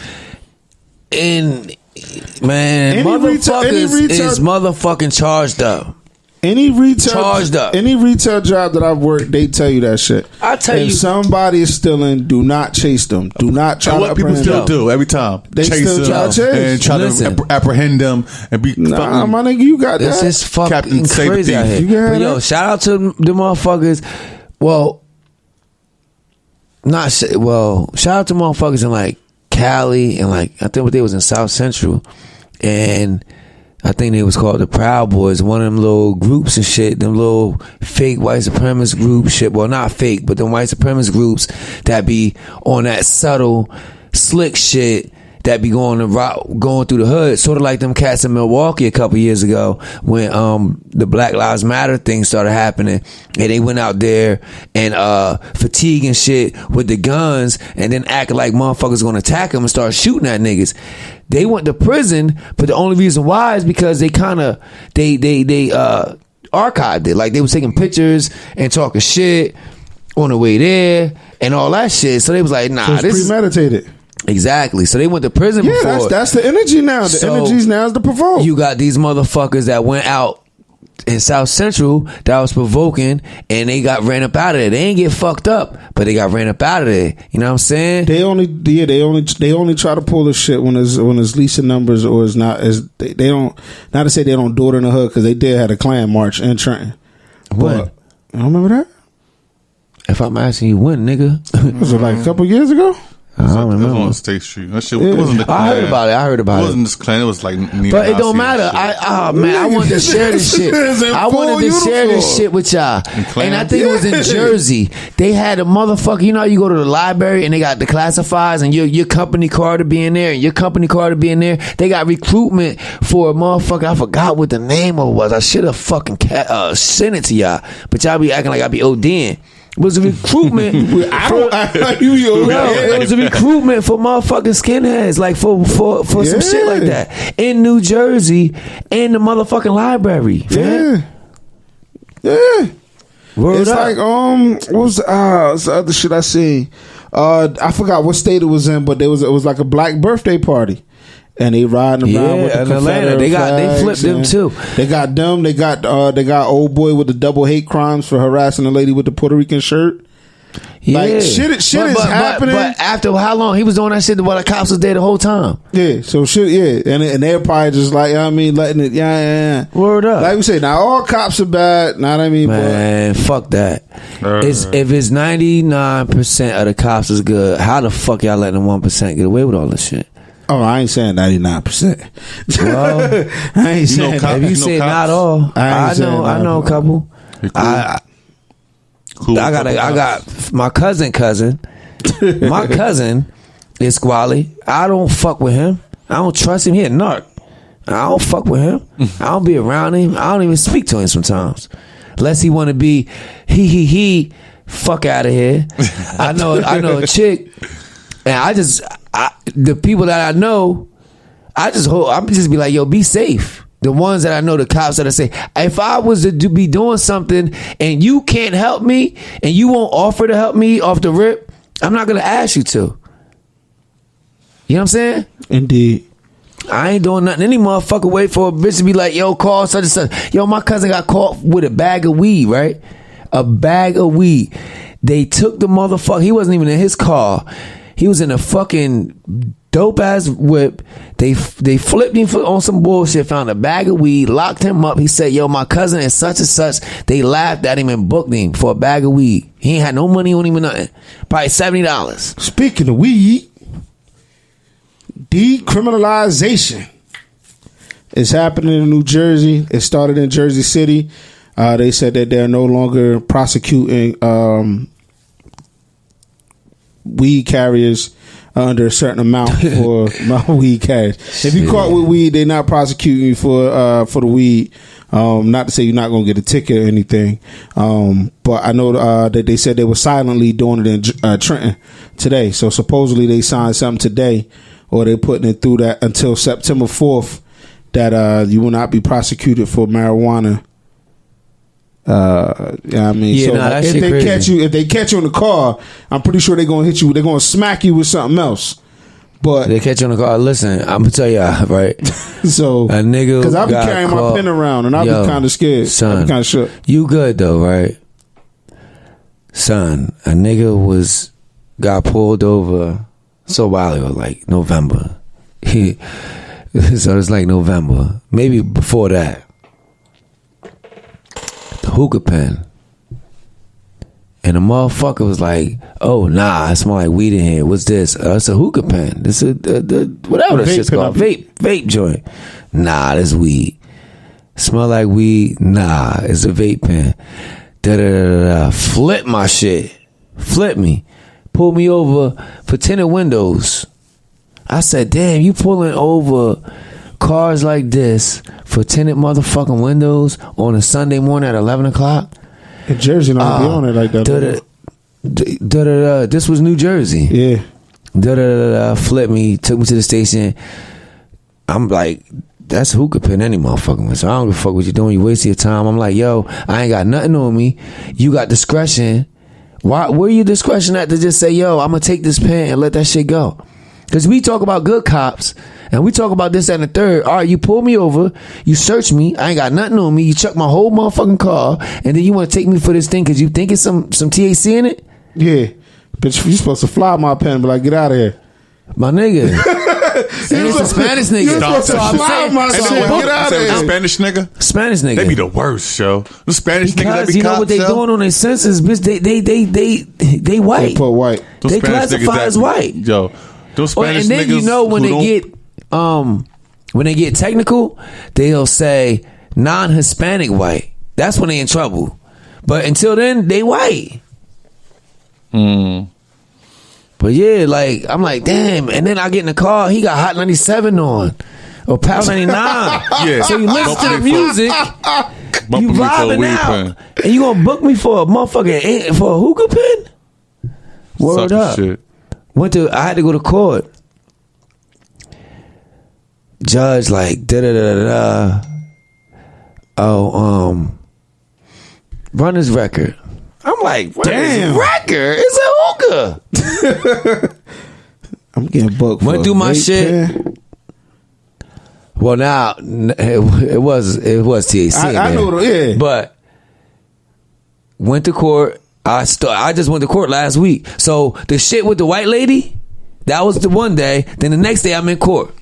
is motherfucking charged up. Any retail job that I've worked, they tell you that shit. I tell you, if somebody is stealing, do not chase them. Do not try to apprehend them. What people still do every time, they still try to chase and try to apprehend them and be. Nah, my nigga, you got this that. This is fucking crazy out here. But yo, shout out to the motherfuckers. Shout out to motherfuckers in like Cali and like, I think they was in South Central, and I think they was called the Proud Boys, one of them little groups and shit, them little fake white supremacist group shit. Well, not fake, but them white supremacist groups that be on that subtle, slick shit that be going through the hood, sort of like them cats in Milwaukee a couple years ago when the Black Lives Matter thing started happening, and they went out there and fatiguing shit with the guns, and then acting like motherfuckers gonna attack them and start shooting at niggas. They went to prison, but the only reason why is because they archived it. Like, they was taking pictures and talking shit on the way there and all that shit. So they was like, nah, so this is premeditated. Exactly. So they went to prison before. That's the energy now. The energy now is the provoke. You got these motherfuckers that went out in South Central that was provoking, and they got ran up out of there. They ain't get fucked up, but they got ran up out of there. You know what I'm saying? They only try to pull the shit when it's leasing numbers or it's not as they don't. Not to say they don't do it in the hood because they did have a Klan march in Trenton. When? I don't remember that. If I'm asking you when, nigga, was it like a couple years ago? I don't remember. It was on State Street. That shit it wasn't the Klan. I heard about it. It wasn't this Klan. It was like but it don't matter. I wanted to share this shit. I wanted to share this shit with y'all. And I think it was in Jersey. They had a motherfucker. You know how you go to the library and they got the classifieds and your company card to be in there and your company card to be in there. They got recruitment for a motherfucker. I forgot what the name of it was. I should have fucking sent it to y'all. But y'all be acting like I be ODing. It was a recruitment. It was a recruitment for motherfucking skinheads, like for some shit like that in New Jersey, in the motherfucking library. Yeah. Word it's up. like what was the other shit I seen? I forgot what state it was in, but it was like a black birthday party. And they riding around with the Confederate they flipped them too. They got them. They got old boy with the double hate crimes for harassing a lady with the Puerto Rican shirt. Yeah, like shit is happening. But after how long he was doing that shit while the cops was there the whole time? Yeah, so shit. Yeah, and they're probably just like letting it. Yeah. Word up. Like we say, now all cops are bad. Know what I mean? Man, fuck that. If it's 99% of the cops is good, how the fuck y'all letting 1% get away with all this shit? Oh, I ain't saying 99%. Well, I ain't saying that. If you say not all, I know a couple. I got my cousin. My cousin is squally. I don't fuck with him. I don't trust him. He a narc. I don't fuck with him. I don't be around him. I don't even speak to him sometimes, unless he want to be he. Fuck out of here. I know a chick, and the people that I know, I'm just be like, yo, be safe. The ones that I know, the cops that I say, if I was to be doing something and you can't help me and you won't offer to help me off the rip, I'm not gonna ask you to. You know what I'm saying? Indeed. I ain't doing nothing. Any motherfucker wait for a bitch to be like, yo, call such and such. Yo, my cousin got caught with a bag of weed, right? A bag of weed. They took the motherfucker. He wasn't even in his car. He was in a fucking dope ass whip. They flipped him on some bullshit, found a bag of weed, locked him up. He said, yo, my cousin is such and such. They laughed at him and booked him for a bag of weed. He ain't had no money on him or nothing. Probably $70. Speaking of weed, decriminalization is happening in New Jersey. It started in Jersey City. They said that they're no longer prosecuting weed carriers under a certain amount for weed carriers. If you caught with weed, they're not prosecuting you for the weed. Not to say you're not going to get a ticket or anything, but I know that they said they were silently doing it in Trenton today. So supposedly they signed something today, or they're putting it through that until September 4th that you will not be prosecuted for marijuana. I mean, yeah, so nah, if they catch you in the car, I'm pretty sure they're gonna hit you. They're gonna smack you with something else. But they catch you in the car. Listen, I'm gonna tell y'all, right? So a nigga, because I'll be carrying my pen around and I'll be kind of scared. Son, I'll be kind of shook. You good though, right? Son, a nigga got pulled over so a while ago, like November. So it's like November, maybe before that. The hookah pen. And the motherfucker was like, oh, nah, I smell like weed in here. What's this? It's a hookah pen. This is whatever this shit's called. Vape joint. Nah, this weed. Smell like weed? Nah, it's a vape pen. Da-da-da-da-da. Flip my shit. Flip me. Pull me over for tinted windows. I said, damn, you pulling over cars like this for tinted motherfucking windows on a Sunday morning at 11 o'clock? In Jersey, not be on it like that. This was New Jersey. Yeah. Flip me, took me to the station. I'm like, that's hookah pen any motherfucking way. So I don't give a fuck what you're doing. You wasting your time. I'm like, yo, I ain't got nothing on me. You got discretion. Where your discretion at to just say, yo, I'm gonna take this pen and let that shit go? Because we talk about good cops, and we talk about this and the third. All right, you pull me over, you search me, I ain't got nothing on me, you chuck my whole motherfucking car, and then you want to take me for this thing because you think it's some THC in it? Yeah. Bitch, you supposed to fly my pen and be like, get out of here. My nigga. And it's a Spanish nigga. You supposed to fly my shit. Get out of here. Spanish nigga? Spanish nigga. They be the worst, yo. The Spanish niggas that Because be you know what they doing on their senses, bitch, they white. They put white. Those They Spanish classify niggas as that- white. Yo, those Spanish And then niggas you know when they get technical, they'll say non-Hispanic white. That's when they in trouble. But until then, they white. But yeah, like I'm like, damn. And then I get in the car, he got Hot 97 on. Or Power 99. Yeah. So you listen to the music, you bumping me for a vibing weed out. pen. And you gonna book me for a motherfucking for a hookah pen? Word Suck up. shit. I had to go to court. Judge like da. Oh, run his record. I'm like, Damn. his record? It's a hookah. I'm getting booked. Went for through my vape shit. pen. Well, now it was THC. I know, yeah. But went to court. I just went to court last week. So the shit with the white lady, that was the one day. Then the next day I'm in court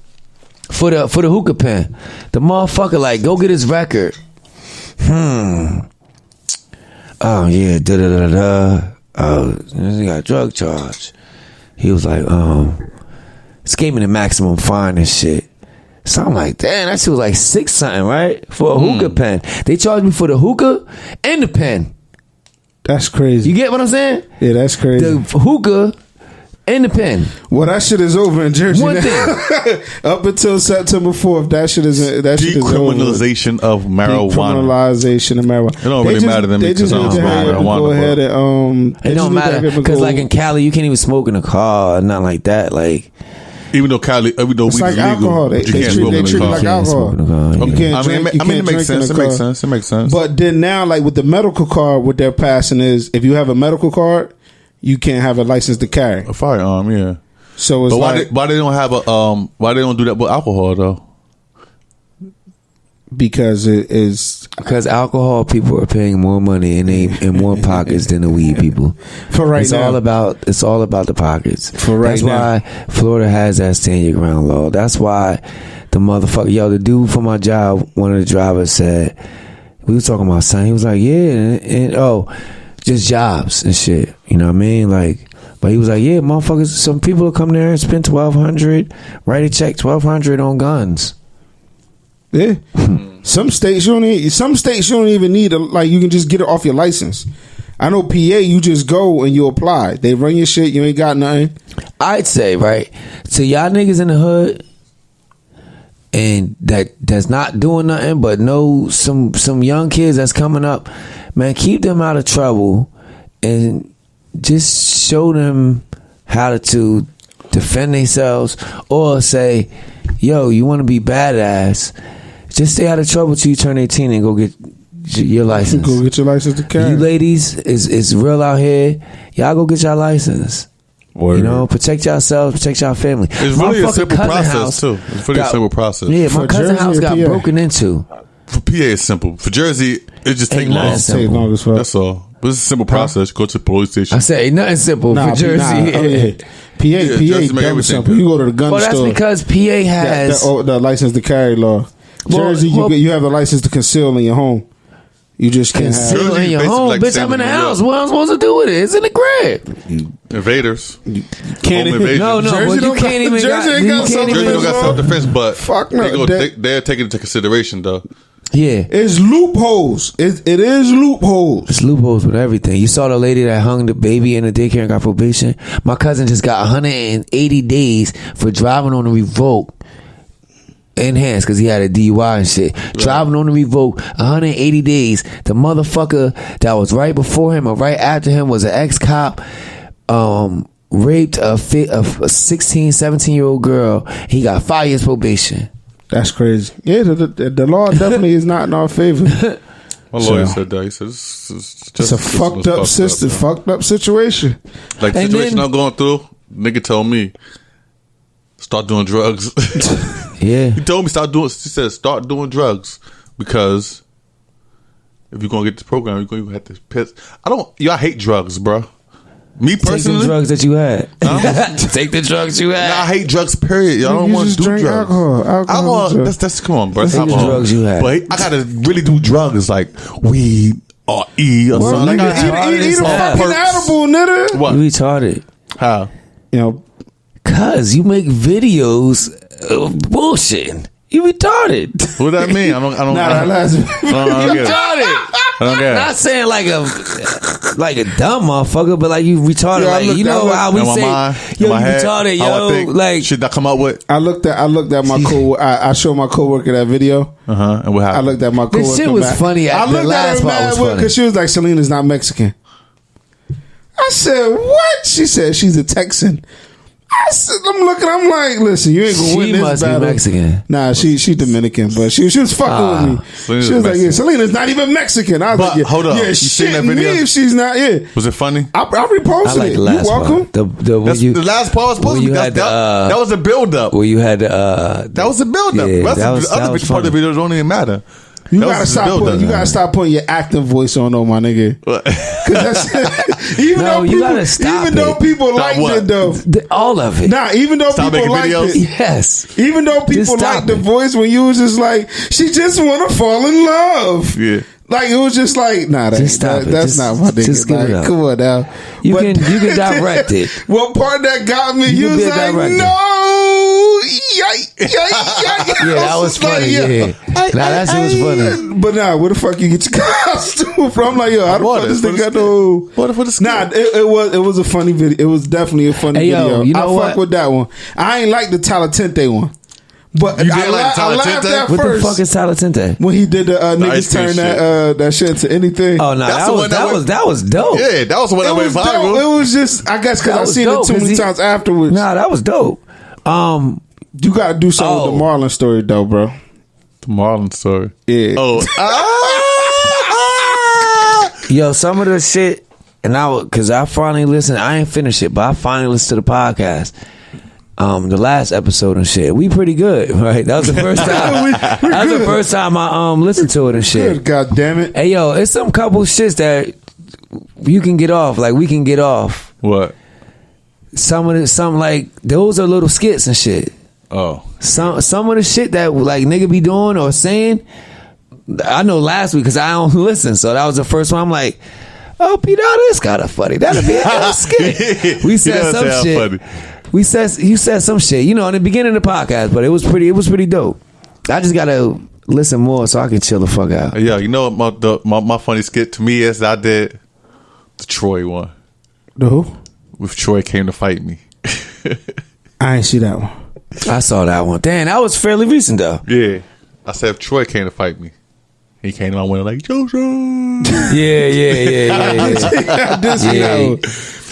for the hookah pen. The motherfucker like, go get his record. Oh yeah, Oh, he got a drug charge. He was like, it's gave me the maximum fine and shit. So I'm like, damn, that shit was like 6 something, right? For a hookah pen. They charged me for the hookah and the pen. That's crazy. You get what I'm saying? Yeah, that's crazy. The hookah and the pen. Well, that shit is over in Jersey. One now. thing. Up until September 4th, that shit is over. Decriminalization of marijuana. Decriminalization of marijuana. It don't really matter to me They just because need I to don't have smoke to go marijuana, ahead and It don't matter because like in Cali, you can't even smoke in a car or nothing like that. Like Even though weed it's is like legal, alcohol. They but you can't treat smoke in it the like car. alcohol. smoke in the car. You Okay. can't drink. I mean, it makes sense. It makes sense. But then now, like with the medical card, what they're passing is if you have a medical card, you can't have a license to carry. A firearm, yeah. So it's But like why they don't have a why they don't do that with alcohol though? because it is because alcohol people are paying more money in more pockets than the weed people. for right It's now. all about the pockets. For right That's now. why Florida has that stand your ground law. That's why the motherfucker, the dude from my job, one of the drivers said, we was talking about something. He was like, yeah, and just jobs and shit. You know what I mean? Like, but he was like, yeah, motherfuckers. Some people will come there and spend $1,200, write a check $1,200 on guns. Yeah. Some states you don't even need you can just get it off your license. I know PA, you just go and you apply. They run your shit, you ain't got nothing. I'd say, right, to y'all niggas in the hood and that's not doing nothing but know some young kids that's coming up, man, keep them out of trouble and just show them how to defend themselves, or say, yo, you want to be badass, just stay out of trouble till you turn 18 and go get your license. Go get your license to carry. You ladies is real out here. Y'all go get your license. Word. You know, protect yourselves, protect your family. It's My really a fucking simple cousin process house too. It's really a simple process. Yeah, my For cousin Jersey house or got PA? broken into. For PA, it's simple. For Jersey, it just Ain't takes nothing long. simple. Take long as fuck. That's all. But it's a simple process. Go to the police station. I said ain't nothing simple for Jersey. PA, Jersey make double everything simple. good. You go to the gun Well, that's store. because PA has the license to carry law. Well, Jersey, you have the license to conceal in your home. You just can't have. conceal Jersey in your basically home. like Bitch, same I'm in the as New York. house. What I'm supposed to do with it? It's in the crib. Invaders. Can't Home even. invasion. No, Jersey but you don't can't even. Jersey ain't you got can't Jersey even. don't got self-defense, but Fuck no. they're taking into consideration though. Yeah. It's loopholes. It is loopholes. It's loopholes with everything. You saw the lady that hung the baby in the daycare and got probation. My cousin just got 180 days for driving on a revoke. Enhanced because he had a DUI and shit. Right. Driving on the revoke, 180 days. The motherfucker that was right before him or right after him was an ex-cop. Raped a 16, 17-year-old girl. He got 5 years probation. That's crazy. Yeah, the law definitely is not in our favor. My lawyer said that. He said it's a fucked up fucked up situation. Like the situation I'm going through, nigga told me, start doing drugs. Yeah. He told me she said start doing drugs because if you're gonna get this program, you're gonna have to piss. I hate drugs, bro. Me personally, take the drugs that you had. Take the drugs you had. Nah, I hate drugs. Period. Y'all don't want to do drugs. Alcohol. That's come on, bro. Take the drugs you had. But I gotta really do drugs like weed or E or something. Eat a fucking edible, nigga. What? You retarded. How? You know, cause you make videos of bullshitting. You retarded. What does that mean? I don't get it. I don't get it. Not saying like a dumb motherfucker, but like you retarded. Yeah, like you know how we say, yo, you retarded, yo. Like shit that come up with. I looked at my I showed my coworker that video. And what happened? I looked at my coworker. This shit was funny. I looked at her mad because she was like, Selena's not Mexican. I said, what? She said she's a Texan. I said, I'm like, listen, you ain't gonna win this battle. She must be Mexican. Nah, she Dominican, but she was fucking with me. Selena's she was Mexican. like, yeah, Selena's not even Mexican. I was like, yeah, hold up. Yeah, you seen that video? Me if she's not, yeah. Was it funny? I reposted like it. The last You welcome. The last part was supposed to be. That was a build up. Where you had that was a build up. Yeah, the other part of the video don't even matter. You gotta stop putting your acting voice on, my nigga. Even though people liked it though, all of it. Nah, even though people liked it, yes. Even though people liked the voice when you was just like, she just want to fall in love. Yeah. Like it was just like, nah, that's not my nigga. Just give it up. Come on now. You can direct it. What part that got me? You was like, no, yeah, that was funny. Yeah, that shit was funny. But where the fuck you get your costume from? I'm like, yo, how the fuck this thing got no? What for the Nah, it was a funny video. It was definitely a funny video. You know I fuck with that one. I ain't like the Talatente one. But I laughed at what first. The fuck is Talatente? When he did the niggas turn that shit into anything. Oh no, that was dope. Yeah, that was the one that went viral. It was just, I guess, because I seen it too many times afterwards. Nah, that was dope. You gotta do something with the Marlon story though, bro. The Marlon story. Yeah. Oh. Yo, some of the shit, because I finally listened. I ain't finished it, but I finally listened to the podcast. The last episode and shit, we pretty good, right? That was the first time. That was the first time I listened to it and shit. Good, God damn it! Hey yo, it's some couple shits that you can get off. Like we can get off. What? Some like those are little skits and shit. Oh. Some of the shit that like nigga be doing or saying. I know last week because I don't listen, so that was the first one. I'm like, oh, Pete, this kind of funny. That'll be a good skit. We said some shit. Funny. You said some shit, in the beginning of the podcast, but it was pretty dope. I just gotta listen more so I can chill the fuck out. Yeah, my funny skit to me is I did the Troy one. The who? With Troy came to fight me. I ain't see that one. I saw that one. Damn, that was fairly recent though. Yeah, I said if Troy came to fight me. He came to my window like Jojo. Yeah.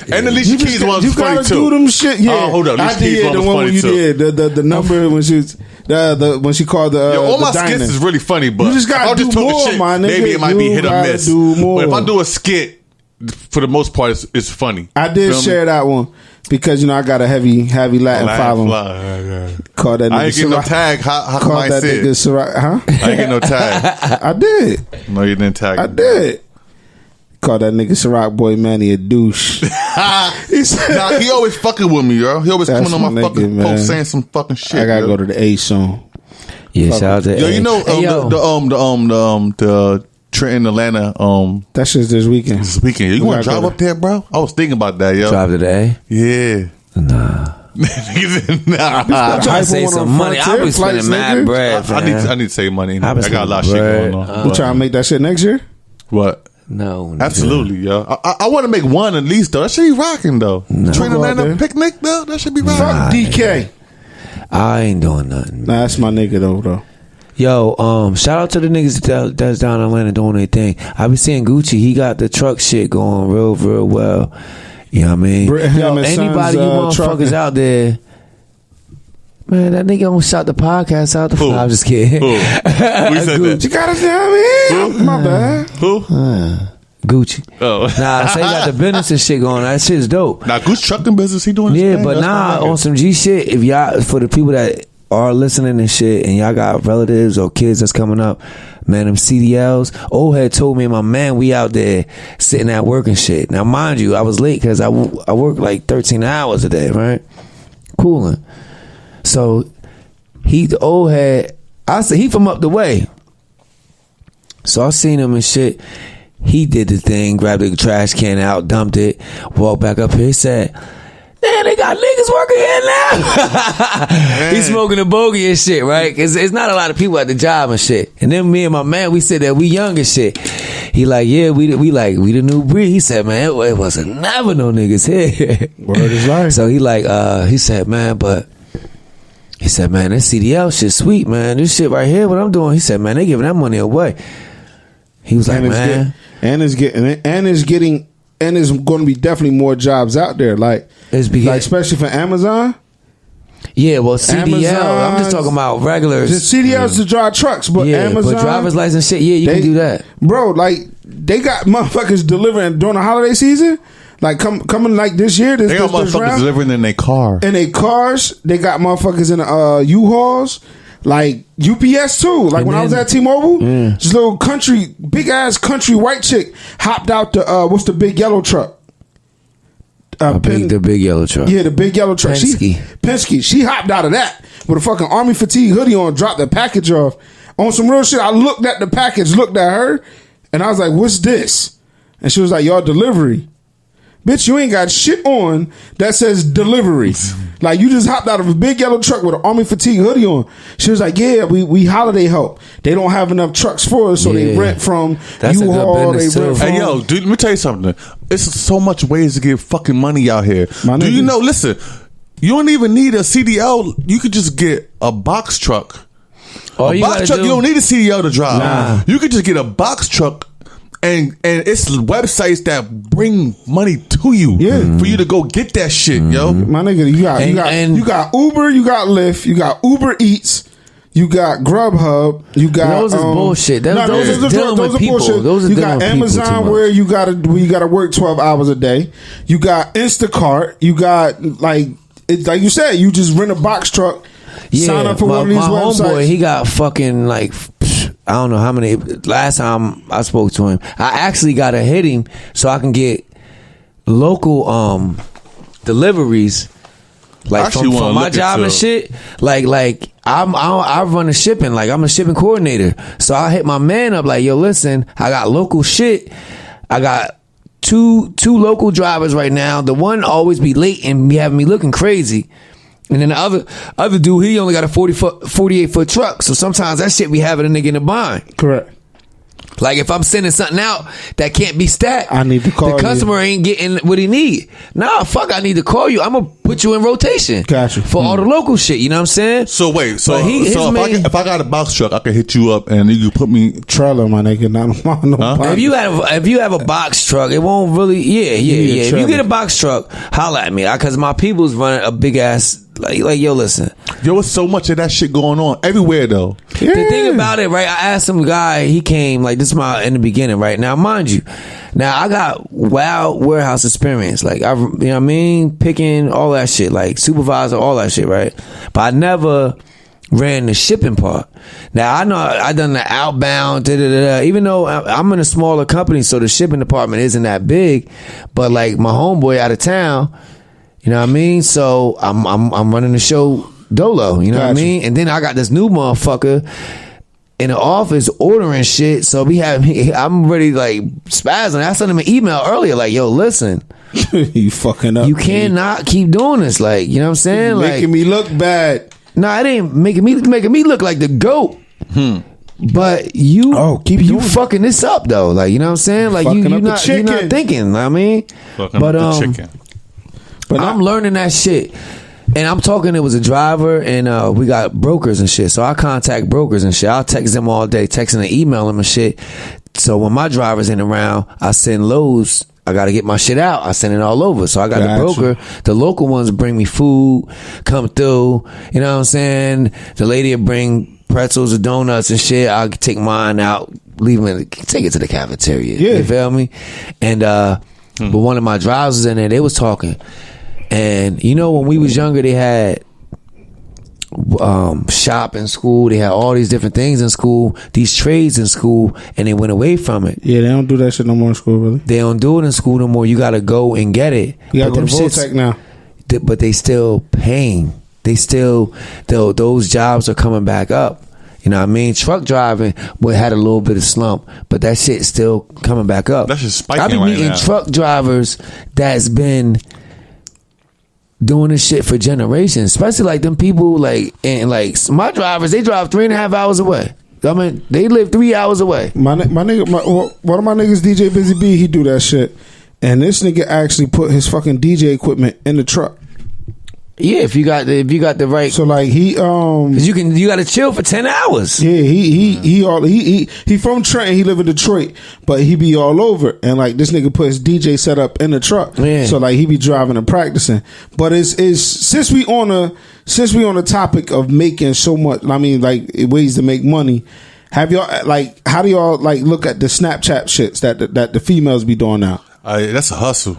And the Alicia Keys one was funny too. You gotta do them shit. Yeah, hold up. I did the one when you did the number when she was when she called the all my diner. skits is really funny, but you just gotta do more, shit, my nigga. Maybe it might be hit or miss. But if I do a skit, for the most part, it's funny. I did share that one. Because I got a heavy Latin following. Call that nigga. I ain't getting no tag. How come I say it? Huh? I ain't getting no tag. I did. No, you didn't tag. I did. Call that nigga Ciroc Boy Manny a douche. He always fucking with me, yo. He always coming on my fucking post saying some fucking shit. I gotta go to the A song. Yeah, shout out to yo. The Trenton, Atlanta. That shit's this weekend. You want to drive up there, bro? I was thinking about that, yo. Drive today? Yeah. Nah. I'm trying to save some money. I'll be spending mad bread. I need to save money. I got a lot of shit going on. We trying to make that shit next year? What? No. Absolutely, yo. I want to make one at least, though. That should be rocking, though. No. Trenton, Atlanta picnic, though. That should be rocking. Fuck DK. I ain't doing nothing. Nah, that's my nigga, though. Yo, shout out to the niggas that's down in Atlanta doing their thing. I be seeing Gucci, he got the truck shit going real well. You know what I mean? Yo, anybody you motherfuckers out there, man, that nigga almost shot the podcast out the phone. I'm just kidding. Who? We said that. You gotta tell me. My bad. Who? Gucci. Oh. Nah, so he got the business and shit going. That shit is dope. Now, Gucci trucking business, he doing his Yeah, thing. but That's nah, fine. on some G shit, if y'all, for the people that are listening and shit, and y'all got relatives or kids that's coming up, man, them CDLs, old head told me and my man, we out there sitting at work and shit. Now, mind you, I was late because I work like 13 hours a day, right? Cooling. So, the old head, I said, he from up the way. So I seen him and shit. He did the thing, grabbed the trash can out, dumped it, walked back up here. He said, "Damn, they got niggas working here now." He's smoking a bogey and shit, right? Cause it's not a lot of people at the job and shit. And then me and my man, we said that we young and shit. He like, yeah, we the new breed. He said, man, it wasn't never no niggas here. Word is life. So he like, he said, man, this CDL shit sweet, man. This shit right here, what I'm doing. He said, man, they giving that money away. He was like, man. And it's going to be definitely more jobs out there. Like especially for Amazon. Yeah, well, CDL. I'm just talking about regulars. The CDLs to drive trucks, but Amazon. But driver's license shit, yeah, you can do that. Bro, like, they got motherfuckers delivering during the holiday season. Like, coming like this year. They got motherfuckers delivering in their car. In their cars. They got motherfuckers in U-Hauls. Like, UPS too. Like, when I was at T-Mobile, this little big ass country white chick hopped out the, what's the big yellow truck? The big yellow truck. Yeah, the big yellow truck. Penske. She hopped out of that with a fucking army fatigue hoodie on, dropped the package off. On some real shit, I looked at the package, looked at her, and I was like, what's this? And she was like, y'all delivery. Bitch, you ain't got shit on that says delivery. Like, you just hopped out of a big yellow truck with an army fatigue hoodie on. She was like, yeah, we holiday help. They don't have enough trucks for us, so they rent from U-Haul. Hey, yo, dude, let me tell you something. It's so much ways to get fucking money out here. Do you know, listen, you don't even need a CDL. You could just get a box truck. A box truck, you don't need a CDL to drive. Nah. You could just get a box truck. And it's websites that bring money to you for you to go get that shit, yo. My nigga, you got Uber, you got Lyft, you got Uber Eats, you got Grubhub, you got those is bullshit. Those are bullshit. You got Amazon where you gotta work 12 hours a day. You got Instacart. You got like you said, you just rent a box truck. Sign up for one of these websites. My homeboy, he got fucking like, I don't know how many. Last time I spoke to him, I actually got to hit him so I can get local deliveries, like from my job and shit. Like I run the shipping. Like, I'm a shipping coordinator, so I hit my man up like, yo, listen, I got local shit. I got two local drivers right now. The one always be late and be having me looking crazy. And then the other dude, he only got a 48-foot truck. So sometimes that shit be having a nigga in a bind. Correct. Like, if I'm sending something out that can't be stacked, I need to call you. The customer ain't getting what he need. Nah, fuck, I need to call you. I'm going to put you in rotation. Gotcha. For all the local shit, you know what I'm saying? So wait, if I got a box truck, I can hit you up and you put me trailer, my nigga. Not If you have a box truck, it won't really. Yeah. If you get a box truck, holla at me, because my people's running a big ass. Like, yo, listen. Yo, it's so much of that shit going on everywhere, though. Yeah. The thing about it, right? I asked some guy, he came, like, this is in the beginning, right? Now, mind you, I got wild warehouse experience. Like, you know what I mean? Picking, all that shit. Like, supervisor, all that shit, right? But I never ran the shipping part. Now, I know I done the outbound, even though I'm in a smaller company, so the shipping department isn't that big. But, like, my homeboy out of town, you know what I mean? So I'm running the show dolo, you know what I mean? And then I got this new motherfucker in the office ordering shit. So I'm ready like spazzing. I sent him an email earlier like, yo, listen. You fucking up. You cannot keep doing this. Like, you know what I'm saying? Like, making me look bad. Nah, it ain't making me look like the GOAT. But you fucking this up though. Like, you know what I'm saying? Like, you're not thinking, I mean. But I'm learning that shit. And I'm talking, it was a driver, and we got brokers and shit. So I contact brokers and shit. I'll text them all day, texting and emailing them and shit. So when my driver's ain't around, I send loads. I got to get my shit out. I send it all over. So I got the broker. The local ones bring me food, come through. You know what I'm saying? The lady will bring pretzels or donuts and shit. I'll take mine out, leave them, take it to the cafeteria. Yeah. You feel me? And but one of my drivers was in there. They was talking, and you know when we was younger, they had shop in school. They had all these different things in school, these trades in school, and they went away from it. Yeah, they don't do that shit no more in school, really. They don't do it in school no more. You got to go and get it. You got to go to them Voltec now. But they still paying. They still, those jobs are coming back up. You know what I mean? Truck driving had a little bit of slump, but that shit's still coming back up. That's just spiking I be right meeting now. truck drivers that's been doing this shit for generations, especially like them people like my drivers. They drive 3.5 hours away. I mean, they live 3 hours away. My nigga, one of my niggas, DJ Busy B, he do that shit, and this nigga actually put his fucking DJ equipment in the truck. Yeah, if you got the right, So like he 'cause you got to chill for 10 hours. Yeah, he from Trenton. He live in Detroit, but he be all over. And like this nigga put his DJ setup in the truck, Yeah. so like he be driving and practicing. But it's since we on the topic of making so much, I mean like ways to make money. Have y'all like how do y'all like look at the Snapchat shits that the females be doing now? That's a hustle.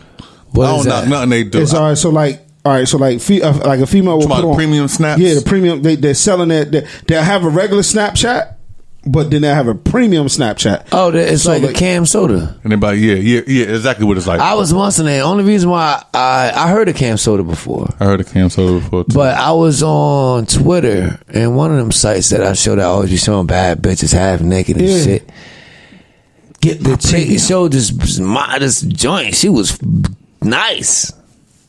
What I is don't knock that? nothing they do. It's all right. So like. All right, so like a female will Talking put about on premium snaps? Yeah, the premium. They're selling it. They'll have a regular Snapchat, but then they'll have a premium Snapchat. Oh, it's So, like a Cam Soda. Anybody? Yeah, exactly what it's like. I was once in there. Only reason why I heard of Cam Soda before, I heard of Cam Soda before too. but I was on Twitter and one of them sites that I showed that always be showing bad bitches half naked and Yeah. shit. Get the chick showed this joint. She was nice.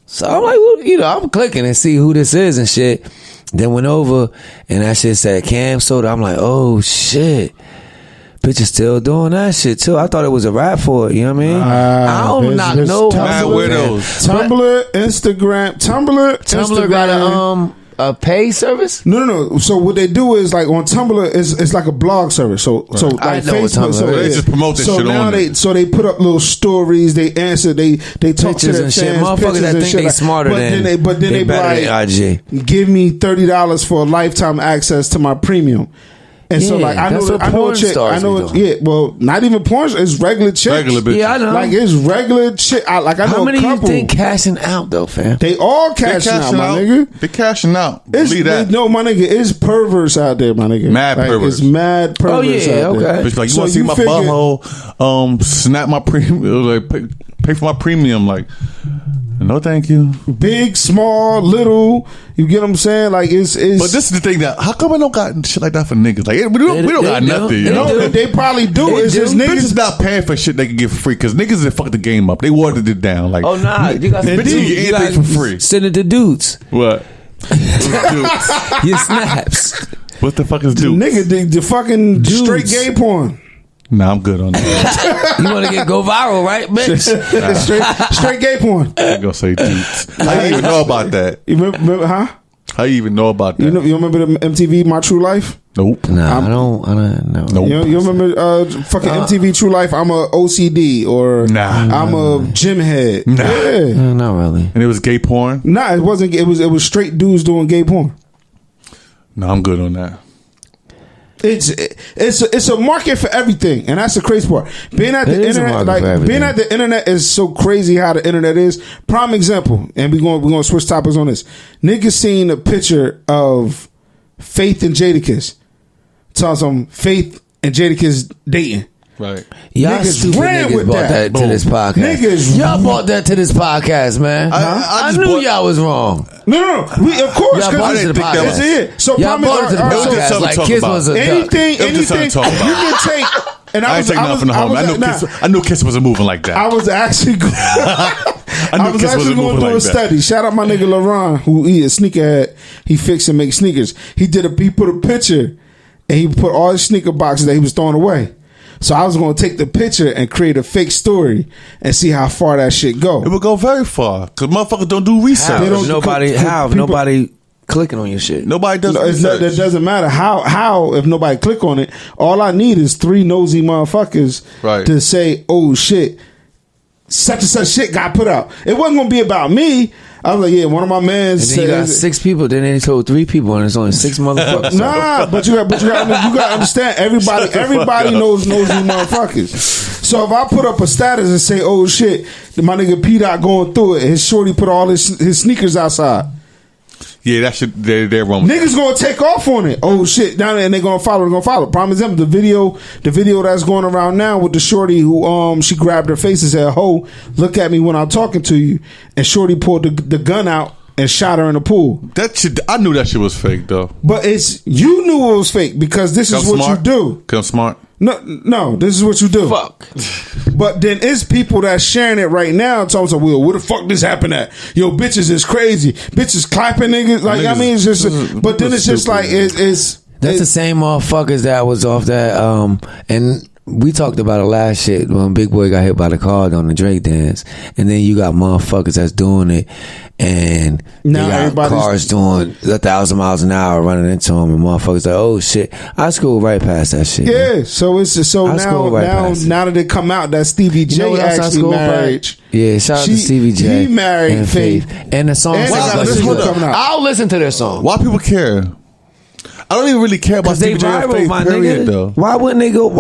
So I'm like, well, you know, I'm clicking and see who this is and shit. Then went over and that shit said Cam Soda. I'm like, oh shit. Bitches still doing that shit too. I thought it was a rap for it, you know what I mean? I don't knock no Mad hustle. weirdos. Tumblr, Instagram, Tumblr got a pay service? No. So what they do is like on Tumblr is like a blog service. So like I know what Facebook. Tumblr So is. They just promote that so shit now on it. they put up little stories. They answer. They talk to Pictures their and fans. shit. Motherfuckers pictures that and think shit they like- smarter but than then they be better than like, IG. give me $30 for a lifetime access to my premium. And so Yeah, like I that's know what I know a porn chick. stars I know be it, well not even porn. It's regular chicks. Regular bitches. Yeah, I know. Like it's regular chick. I know How many a you couple. think cashing out though, fam? They all They cashing out, cashing my out. nigga. They cashing out. It's Believe that. no, my nigga. It's perverts out there, my nigga. Mad like, perverts. It's mad perverts. yeah, out there. okay. Bitch, like you So want to see you my figure- butthole? Snap my premium. Like pay for my premium. Like no, thank you. Big, small, little. You get what I'm saying? Like it's. But this is the thing that how come I don't got shit like that for niggas? Like we don't They got do. nothing. You They know, do. they probably do. They It's do. just Bitches niggas. not paying for shit they can get for free because niggas that fucked the game up. They watered it down. Like Oh nah, you got bitches dudes. get anything for free. Send it to dudes. What? Your snaps. What the fuck is dude? Nigga, the fucking Dudes. straight gay porn. Nah, I'm good on that. You want to go viral, right, bitch? straight gay porn. I'm gonna say dudes. How you even know about that? You remember, huh? How you even know about that? You remember the MTV My True Life? Nope. Nah, I don't know. Nope. You remember fucking MTV True Life? I'm a OCD or Nah. I'm a gym head. Nah. Yeah. Not really. And it was gay porn? Nah, it wasn't. It was straight dudes doing gay porn. No, I'm good on that. It's a market for everything, and that's the crazy part. Being at the It is a internet, market for like everything. being at the internet is so crazy how the internet is. Prime example, and we're gonna switch topics on this. Niggas seen a picture of Faith and Jadakiss. Tell some Faith and Jadakiss dating. Right. Y'all Niggas stupid ran niggas with bought that. that to this podcast. Niggas- Y'all bought that to this podcast, man. I just knew bought- y'all was wrong. No. We of course Y'all because bought it to the think that podcast. was it. So Y'all bought it to the all right, so- podcast something like to talk Kiss about. was a duck. anything It was just something to talk you about. can take. And I ain't taking nothing from the home. I knew Kiss wasn't moving like that. I was actually going. I was Kiss actually wasn't going to moving do a like that. study. Shout out my nigga LaRon, who he a sneakerhead. He fix and make sneakers. He put a picture, and he put all his sneaker boxes that he was throwing away. So I was going to take the picture and create a fake story and see how far that shit go. It would go very far because motherfuckers don't do research. They don't- How? people- Nobody clicking on your shit. Nobody does No, it's not, research. that doesn't matter how if nobody click on it. All I need is 3 nosy motherfuckers Right. to say, "Oh shit, such and such shit got put out." It wasn't gonna be about me. I was like, yeah, one of my mans And then you got 6 people. Then they told 3 people, and it's only 6 motherfuckers. Nah, but you got to understand. Everybody knows you motherfuckers. So if I put up a status and say, "Oh shit, my nigga P Dot going through it," his shorty put all his sneakers outside. Yeah, that shit. They're wrong. Niggas gonna take off on it. Oh shit! Down there, and they gonna follow. Problem is them. The video that's going around now with the shorty who she grabbed her face and said, "Ho, look at me when I'm talking to you," and shorty pulled the gun out and shot her in the pool. That shit. I knew that shit was fake though. But you knew it was fake because this is what you do. Cause I'm smart. No, this is what you do. Fuck. But then it's people that's sharing it right now talking about, well, where the fuck this happened at? Yo, bitches is crazy. Bitches clapping niggas. Like, I mean, it's just, but then it's just like, it's. That's the same motherfuckers that was off that, and we talked about it last shit when Big Boy got hit by the car on the Drake dance. And then you got motherfuckers that's doing it, and now they got cars doing 1,000 miles an hour running into them, and motherfuckers like, oh shit. I scrolled right past that shit. Yeah, man. So it's just now that it come out that Stevie J actually married. Yeah, shout out to Stevie J. He married and Faith. And the song I'll listen to their song. Why people care? I don't even really care about Stevie J or Faith, period, though. Why wouldn't people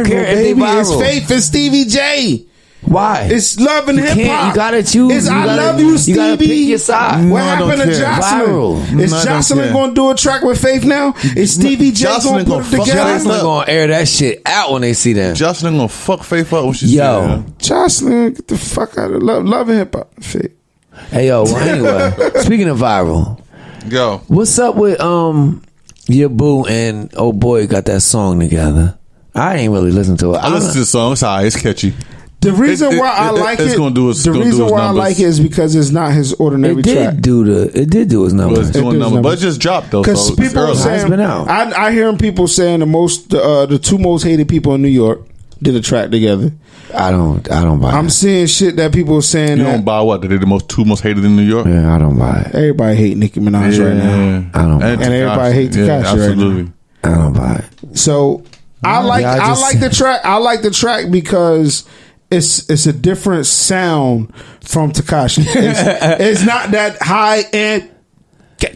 care if they viral? It's Faith and Stevie J. Why? It's love and hip hop. You gotta choose. I love you, Stevie. You gotta pick your side. What happened to Jocelyn? Is Jocelyn gonna do a track with Faith now? Is Stevie J gonna put it together? Jocelyn gonna air that shit out when they see that. Jocelyn gonna fuck Faith up when she see that. Jocelyn, get the fuck out of love and hip hop. Faith. Hey yo. Well, anyway, speaking of viral, go. What's up with your boo and old boy got that song together? I ain't really listened to it. I listened to the song. It's alright. It's catchy. The reason why I like it, the reason why I like it is because it's not his ordinary track. It did do his numbers. It's doing numbers, but it just dropped though. Because people are saying, I hear people saying the 2 most hated people in New York did a track together. I don't buy it. I'm seeing shit that people are saying. You don't buy what? They're the 2 most hated in New York? Yeah, I don't buy it. Everybody hate Nicki Minaj right now. I don't buy it. And everybody hate Tekashi right now. I don't buy it. So I like the track. I like the track because it's a different sound from Tekashi. It's not that high end.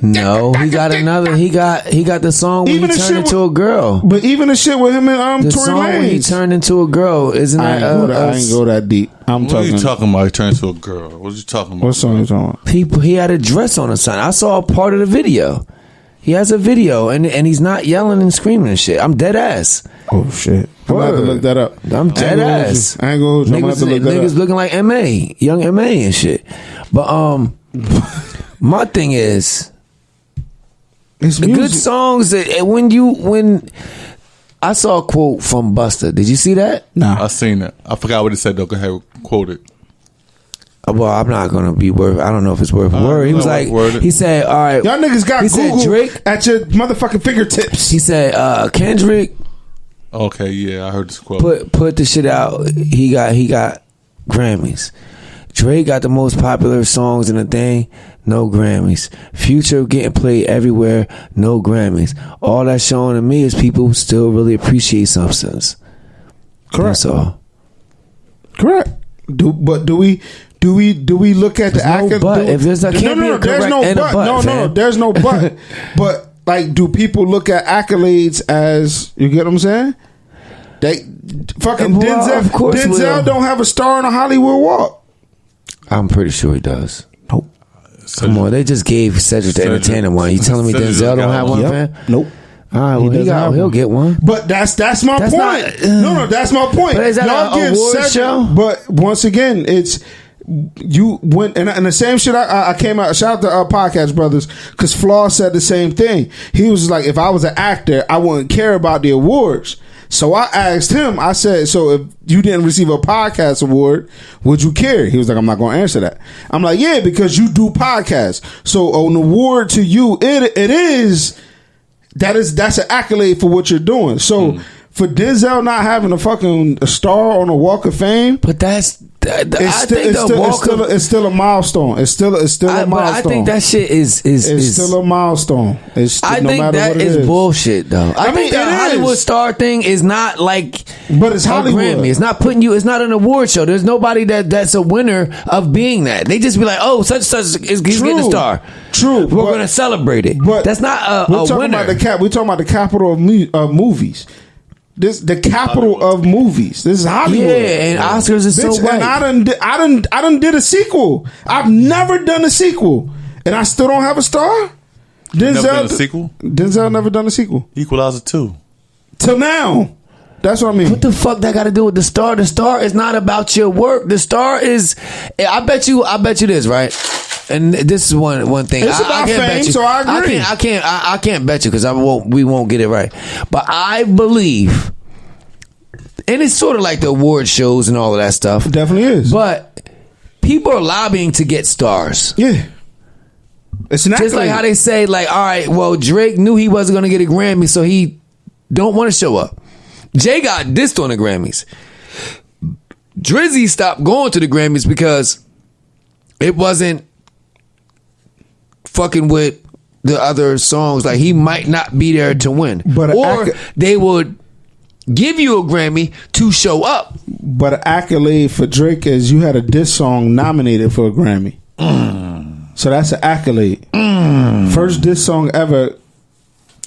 No, he got another. He got the song when he turned into a girl. But even the shit with him and the Tory song when he turned into a girl, isn't that? I ain't go that deep. What are you talking about? He turned into a girl. What are you talking about? What song are you talking about? He had a dress on or something. I saw a part of the video. He has a video and he's not yelling and screaming and shit. I'm dead ass. Oh shit! I'm gonna have to look that up. I'm dead ass. I ain't gonna. Niggas looking like MA, young MA and shit. But my thing is, it's the good songs that when I saw a quote from Busta. Did you see that? No, I seen it. I forgot what it said though. Go ahead, quote it. Well, I'm not gonna be worth. I don't know if it's worth a word. He was like, he said, "All right, y'all niggas got Google Drake at your motherfucking fingertips." He said, "Kendrick." Okay, yeah, I heard this quote. Put the shit out. He got Grammys. Drake got the most popular songs in the thing. No Grammys. Future getting played everywhere. No Grammys. All that's showing to me is people still really appreciate substance. Correct. That's all. Correct. Do we look at the accolades? If there's a there's no but. No, there's no but. But like, do people look at accolades as, you get what I'm saying? They fucking Denzel don't have a star on a Hollywood Walk. I'm pretty sure he does. Nope. Come on, they just gave Cedric the Entertainer one. You telling me Denzel don't have one, man? Nope. All right, well, he'll get one. But that's my point. No, that's my point. But is that an award show? But once again, it's you went and the same shit. I came out. Shout out to Podcast Brothers, because Flaw said the same thing. He was like, if I was an actor, I wouldn't care about the awards. So I asked him, I said, so if you didn't receive a podcast award, would you care? He was like, I'm not going to answer that. I'm like, yeah, because you do podcasts. So an award to you, that's an accolade for what you're doing. So for Denzel not having a star on a Walk of Fame. But that's. It's still a milestone. It's still a milestone. But I think that shit is still a milestone. I think that is bullshit, though. I think the Hollywood star thing is not like. But it's Hollywood. Grammy. It's not putting you. It's not an award show. There's nobody that's a winner of being that. They just be like, oh, such he's getting a star. True. We're going to celebrate it. But that's not a winner. We're talking about the capital of movies. The capital of movies. This is Hollywood. Yeah, and Oscars is so white. And I done did a sequel. I've never done a sequel, and I still don't have a star. Never done a sequel. Denzel never done a sequel. Equalizer 2. Till now. That's what I mean. What the fuck that got to do with the star? The star is not about your work. The star is. I bet you this, right? And this is one thing. It's about fame, so I agree. I can't bet you because we won't get it right. But I believe, and it's sort of like the award shows and all of that stuff. It definitely is. But people are lobbying to get stars. Yeah. It's an just like how they say, like, all right, well, Drake knew he wasn't going to get a Grammy, so he don't want to show up. Jay got dissed on the Grammys. Drizzy stopped going to the Grammys because it wasn't fucking with the other songs. Like, he might not be there to win. Or they would give you a Grammy to show up. But an accolade for Drake is you had a diss song nominated for a Grammy. So that's an accolade. First diss song ever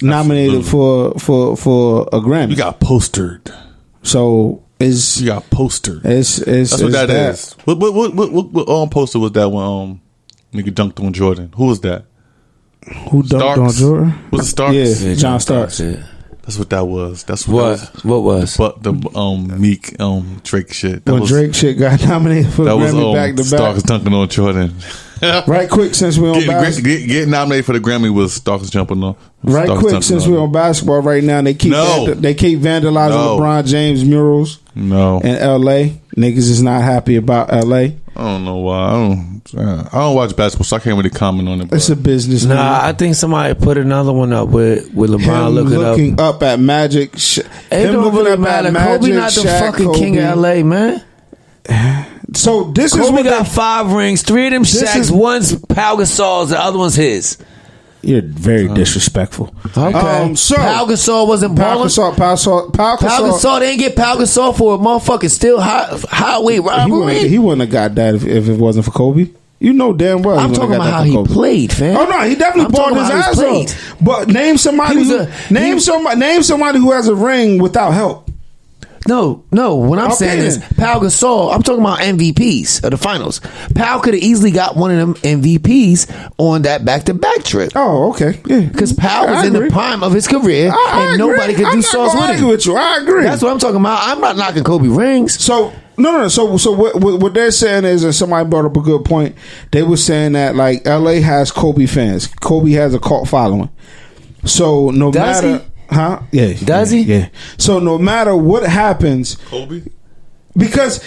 nominated for a Grammy. You got postered. So you got postered. That's what that is. What poster was that when nigga dunked on Jordan? Who was that? Who dunked on Jordan? Was it Starks? Yeah, John Starks. That's what that was. That's what was. But the Meek Drake shit. Drake shit got nominated for Grammy back to back. Starks dunking on Jordan. Right quick, since we're on basketball. Getting nominated for the Grammy was Starks jumping on. Right quick, since we're on basketball right now, they keep vandalizing LeBron James murals. No. In L.A. Niggas is not happy about L.A. I don't know why. I don't watch basketball, so I can't really comment on it. It's a business. Nah, I think somebody put another one up with LeBron looking up at Magic. It don't really matter. Kobe not the fucking king of L.A., man. So this Kobe is what got 5 rings. 3 of them Shaq's. One's Pau Gasol's. The other one's his. You're very disrespectful. Okay. So Pau Gasol wasn't balling. Pau Gasol. They didn't get Pau Gasol for a motherfucking still highway robbery. He wouldn't have got that if it wasn't for Kobe. You know damn well. I'm talking about how he played, fam. Oh no, he definitely balled his ass off. But name somebody who has a ring without help. No. What I'm saying is Pau Gasol. I'm talking about MVPs of the finals. Pau could have easily got one of them MVPs on that back-to-back trip. Oh, okay. Yeah, because Pau was in the prime of his career, and nobody could do sauce with him. With you. I agree. That's what I'm talking about. I'm not knocking Kobe rings. So no. So what they're saying is, and somebody brought up a good point. They were saying that like LA has Kobe fans. Kobe has a cult following. So no matter. Huh? Yeah. Does he? Yeah. So no matter what happens, Kobe. Because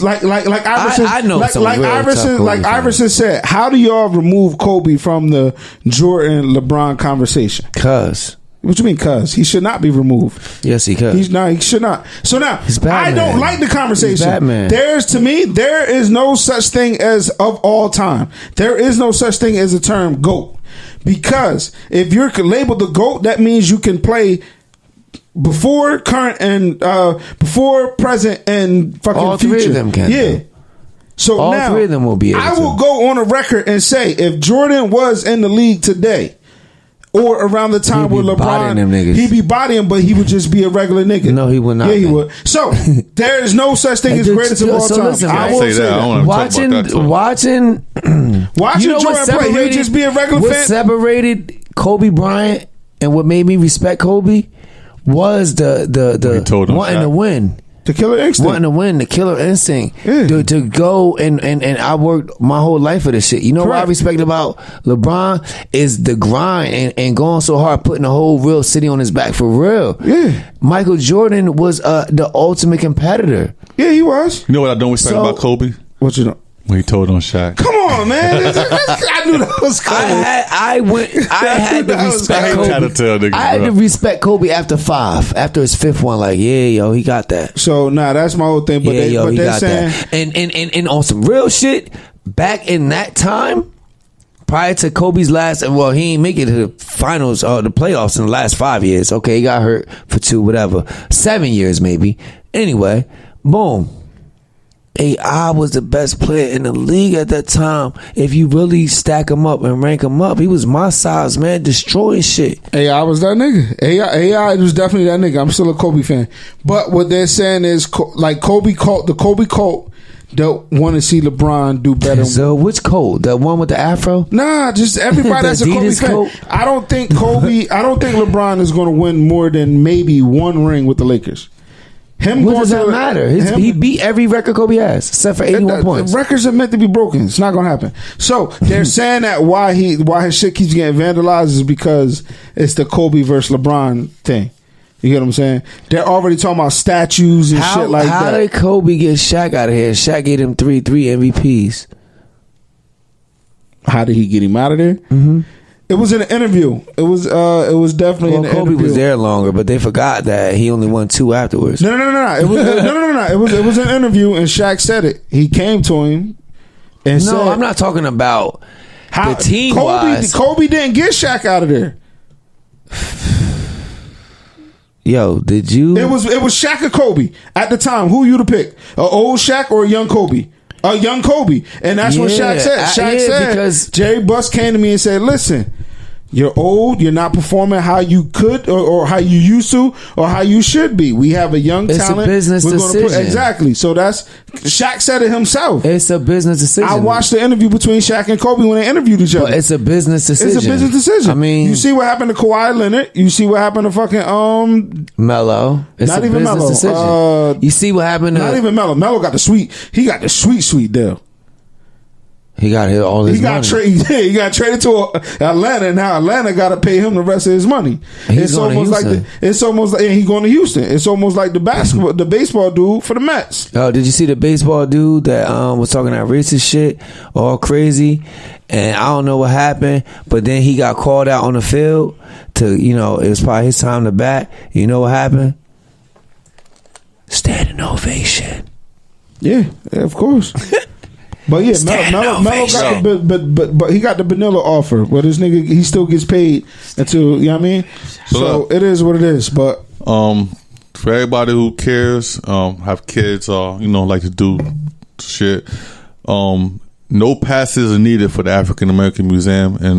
like Iverson, I know Iverson said, how do y'all remove Kobe from the Jordan LeBron conversation? Cause. What you mean? Cause he should not be removed. Yes, he could. He should not. So now I don't like the conversation. There is no such thing as of all time. There is no such thing as a term GOAT. Because if you're labeled the GOAT, that means you can play before, current, and before, present, and fucking all future. All 3 of them can. Yeah. Though. So all now 3 of them will be able I will go on a record and say if Jordan was in the league today, or around the time with LeBron, he'd be bodying, but he would just be a regular nigga. No, he would not. Yeah, he would. So there is no such thing as greatest of all time. Listen, I will say that. I want to talk about that. Watching Jordan play, he would just be a regular fan. What separated Kobe Bryant and what made me respect Kobe was the wanting to win. The killer instinct. Wanting to win, the killer instinct. Yeah. To go and I worked my whole life for this shit. You know what I respect about LeBron is the grind and going so hard, putting the whole real city on his back for real. Yeah. Michael Jordan was the ultimate competitor. Yeah, he was. You know what I don't respect about Kobe? What you know? When he told on Shaq. Come on, man. I knew that was coming. I had to respect Kobe. I had to respect Kobe after 5. After his 5th one, like, yeah, yo, he got that. So, that's my whole thing. But he they're got saying... that. And on some real shit, back in that time, prior to Kobe's last... Well, he ain't make it to the finals or the playoffs in the last 5 years. Okay, he got hurt for 2, whatever. 7 years, maybe. Anyway, boom. AI was the best player in the league at that time. If you really stack him up and rank him up, he was my size, man, destroying shit. AI was that nigga. AI was definitely that nigga. I'm still a Kobe fan. But what they're saying is, like, Kobe cult don't want to see LeBron do better. So which Colt? The one with the afro? Nah, just everybody that's a Kobe fan. Colt? I don't think LeBron is going to win more than maybe 1 ring with the Lakers. What does that matter? He beat every record Kobe has, except for 81 points. Records are meant to be broken. It's not going to happen. So they're saying that why his shit keeps getting vandalized is because it's the Kobe versus LeBron thing. You get what I'm saying? They're already talking about statues and shit like that. How did Kobe get Shaq out of here? Shaq gave him three MVPs. How did he get him out of there? Mm-hmm. It was in an interview. It was definitely in an Kobe interview. was there longer, but they forgot that he only won 2 afterwards. No. It was an interview, and Shaq said it. He came to him and said, "No, I'm not talking about the team wise. Kobe didn't get Shaq out of there. Yo, did you? It was Shaq or Kobe at the time. Who you to pick? An old Shaq or a young Kobe? A young Kobe. And that's what Shaq said. Shaq said, because Jerry Buss came to me and said, listen, you're old. You're not performing how you could or how you used to or how you should be. We have a young talent. It's a business decision. Exactly. So that's Shaq said it himself. It's a business decision. I watched the interview between Shaq and Kobe when they interviewed each other. But it's a business decision. It's a business decision. I mean, you see what happened to Kawhi Leonard. You see what happened to fucking Melo. It's not a even business Melo. decision. You see what happened to not even Melo. Melo got the sweet. He got the sweet deal. He got all his money. He got traded to Atlanta, and now Atlanta got to pay him the rest of his money. It's almost like he's going to Houston. It's almost like the baseball dude for the Mets. Oh, did you see the baseball dude that was talking that racist shit, all crazy? And I don't know what happened, but then he got called out on the field to, it was probably his time to bat. You know what happened? Standing ovation. Yeah, of course. But yeah, Melo got but he got the vanilla offer. But this nigga, he still gets paid until, you know what I mean? So it is what it is. But for everybody who cares, have kids or like to do shit, no passes are needed for the African American Museum in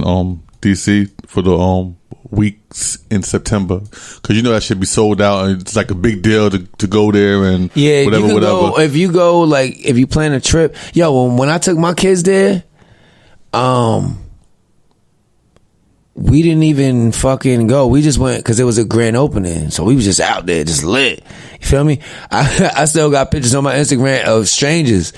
DC for the weeks in September, because that should be sold out and it's like a big deal to go there and whatever. If you go, like, if you plan a trip, when I took my kids there, we didn't even fucking go. We just went because it was a grand opening, so we was just out there, just lit. You feel me? I still got pictures on my Instagram of strangers.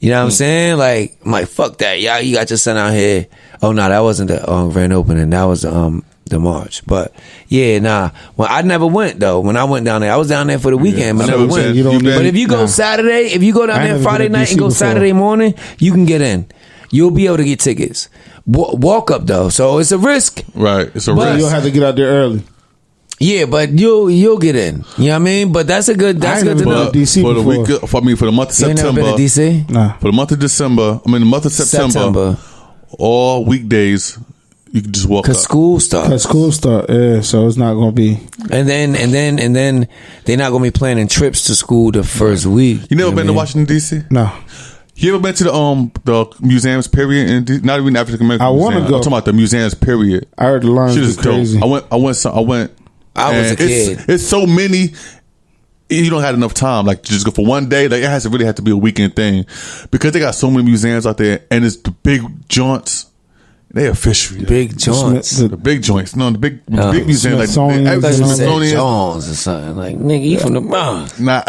You know what I'm saying? Like, I'm like, fuck that, y'all. You got your son out here. Oh no, that wasn't the grand opening. That was the March. But yeah, nah. Well, I never went though. When I went down there, I was down there for the weekend, but never went. But if you go Saturday, if you go down there Friday night and go Saturday morning, you can get in. You'll be able to get tickets. Walk up though, so it's a risk. Right, it's a risk. You'll have to get out there early. Yeah, but you'll get in. You know what I mean? But that's good to know. DC for the week, for the month of September. You ain't never been to DC? Nah. For the month of December, the month of September. All weekdays, you can just walk up. Cause school start, yeah. So it's not gonna be. And then they're not gonna be planning trips to school the first week. You never been to Washington D.C.? No. You ever been to the museums period? And not even African American. I want to go. I'm talking about the museums period. I heard the lines is crazy. I went. I was a kid. It's so many. You don't have enough time, like, to just go for one day. Like, it has to really have to be a weekend thing, because they got so many museums out there, and it's the big joints. They officially big joints, the big joints. No, the big museum, like Smithsonian Jones or something. Like, nigga, you from the Bronx? Nah,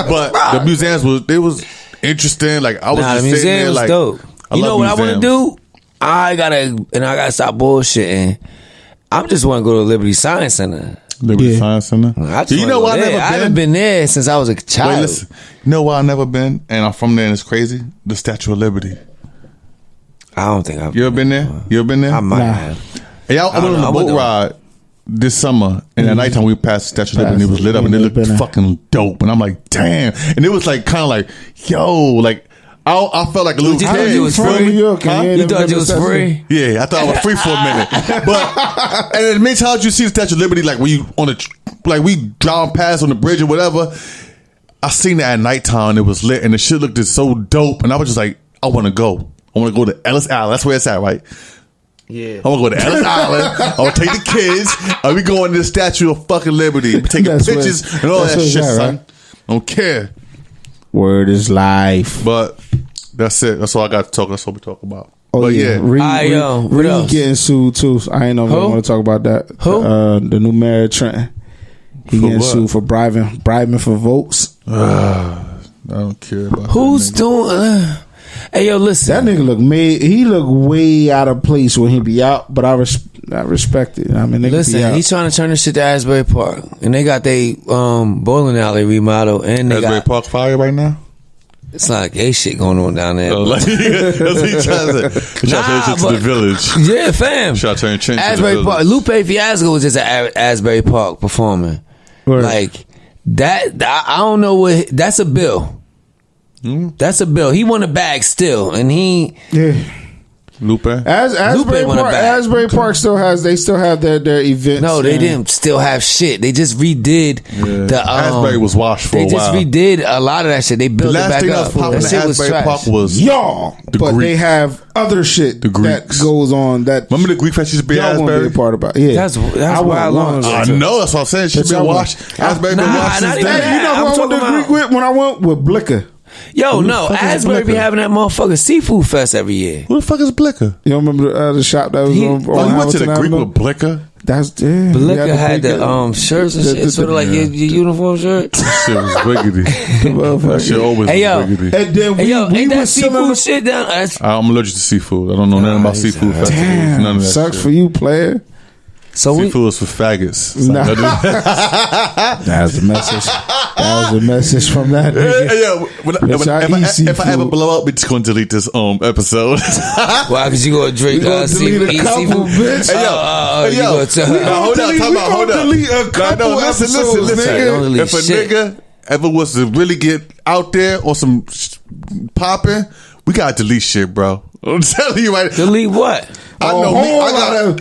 but the museums was interesting. Like, I was just the sitting there, like, dope. You know what museums. I want to do? I gotta stop bullshitting. I just want to go to Liberty Science Center. Liberty Science Center. You know why I haven't been there since I was a child. Wait, listen. You know why I never been, and I'm from there, and it's crazy. The Statue of Liberty. I don't think I've. You ever been there? You ever been there? I might have. Hey, I went on a boat ride this summer, and at nighttime we passed the Statue of Liberty, and it was lit up, and it looked fucking dope. And I'm like, damn. And it was like kind of like, yo, like. I felt like a little kid. You thought it was free? Yeah, I thought I was free for a minute. But and then many times you see the Statue of Liberty, like when you on the like we driving past on the bridge or whatever. I seen that at nighttime and it was lit and the shit looked just so dope. And I was just like, I want to go. I want to go to Ellis Island. That's where it's at, right? Yeah. I want to go to Ellis Island. I want to take the kids. And we going to the Statue of fucking Liberty, taking pictures and all that shit, son. Right? I don't care. Word is life. But that's it. That's all I got to talk. That's what we talk about. Oh, but yeah. Reed getting sued too. So I ain't know if I want to talk about that. Who? The new mayor of Trenton. He getting sued for bribing for votes. I don't care about who's doing. Hey, yo, listen. That nigga he look way out of place when he be out, but I respect it. I mean, listen, he's trying to turn this shit to Asbury Park, and they got they bowling alley remodel, and they Asbury Park fire right now. It's not gay shit going on down there. That's what he trying to say. To the village. Yeah, fam. Trying to turn Trenton Asbury Park. Lupe Fiasco was just at Asbury Park performing. Right. Like that. I don't know what. That's a bill. That's a bill. He won a bag still, and he. Yeah. Lupe. Asbury Park still have their events. No, they didn't still have shit. They just redid the Asbury was washed for a while. They just redid a lot of that shit. They built it back up. That shit was trash. Park was they have other shit that goes on. That remember the Greek fest used to be Asbury? Won't be a part about. Yeah, that's why I lost. I know. That's what I'm saying. Should be washed. Asbury been washed since then. You know who I went to Greek with when I went with Blicker. Yo, no, Asbury be having that motherfucking seafood fest every year. Who the fuck is Blicker? You don't remember the shop that was on you went to the Greek with Blicker? That's Blicker had the shirts and shit, sort of like your uniform shirt. That shit was wiggity. That shit always was wiggity. And then ain't that seafood shit down? I'm allergic to seafood. I don't know nothing about seafood festivals. None of that sucks shit. For you, player. So seafood is for faggots. Nah. That was the message. That was the message from that nigga. If I ever blow up, we're just gonna delete this episode. Why? Because you gonna drink seafood, bitch. Hey yo, hold on. Delete a couple episodes, listen. If a nigga ever was to really get out there or some popping, we gotta delete shit, bro. I'm telling you right. Delete what? I know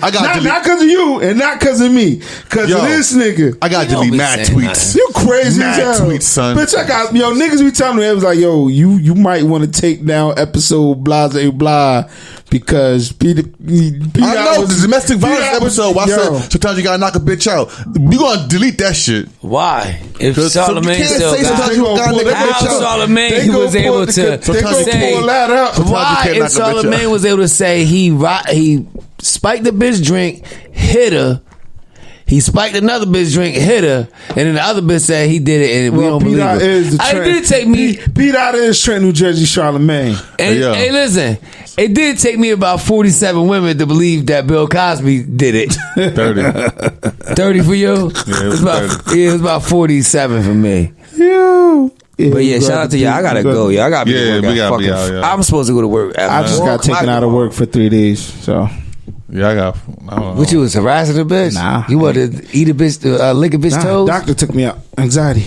I got not because of you and not because of me. Because of this nigga. I got to delete mad tweets. You crazy mad tweets, son. Bitch, I got niggas be telling me, it was like, yo, you might want to take down episode blah blah because Peter I know the domestic violence episode. Why I said sometimes you gotta knock a bitch out. You gonna delete that shit? Why? If Charlamagne still Charlamagne was able to say why? If Charlamagne was able to say he spiked the bitch drink, hit her. He spiked another bitch drink, hit her, and then the other bitch said he did it, and we don't believe it. It did take me. Pete out is Trenton, New Jersey, Charlamagne. And hey, listen, it did take me about 47 women to believe that Bill Cosby did it. 30 for you? Yeah, it was about 47 for me. But yeah, shout out to y'all. I gotta go. I gotta be I'm supposed to go to work. I just got taken out of work for 3 days. So yeah, I don't know. What, you was harassing a bitch? Nah. You wanted to eat a bitch, lick a bitch toes? Doctor took me out. Anxiety.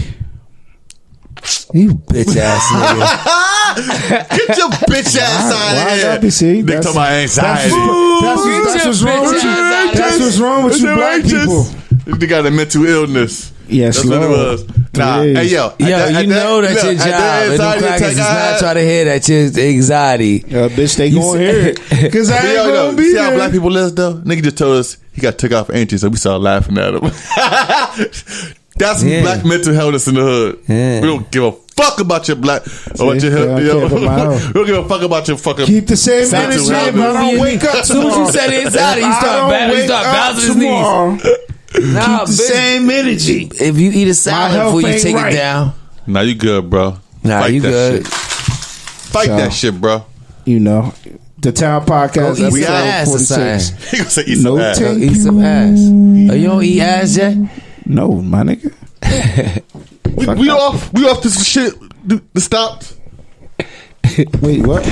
You bitch ass nigga. Get your bitch ass out of here. They talking about anxiety. That's what's wrong with you. That's what's wrong with you black people. They got a mental illness. Yes, that's what it was. Nah, hey yo, you know that your job and the crackers is not trying to hear that your anxiety. Bitch, they gonna hear it because I ain't gonna be there. See how black people live though? Nigga just told us he got took out for anti, so we started laughing at him. That's black mental illness in the hood. Yeah. We don't give a fuck about your black or about your health. We don't give a fuck about your fucking. Keep the same energy. I don't wake up. As soon as you said anxiety, you start bouncing his knees. Nah, keep the same energy. If you eat a salad before you take it down. Nah, you good, bro. Nah, you good. Fight that shit, bro. You know, the Town Podcast. Eat some ass or something. He gonna say eat some ass. Eat some ass. Oh, you don't eat ass yet? No, my nigga. we off this shit. Stopped. Wait, what?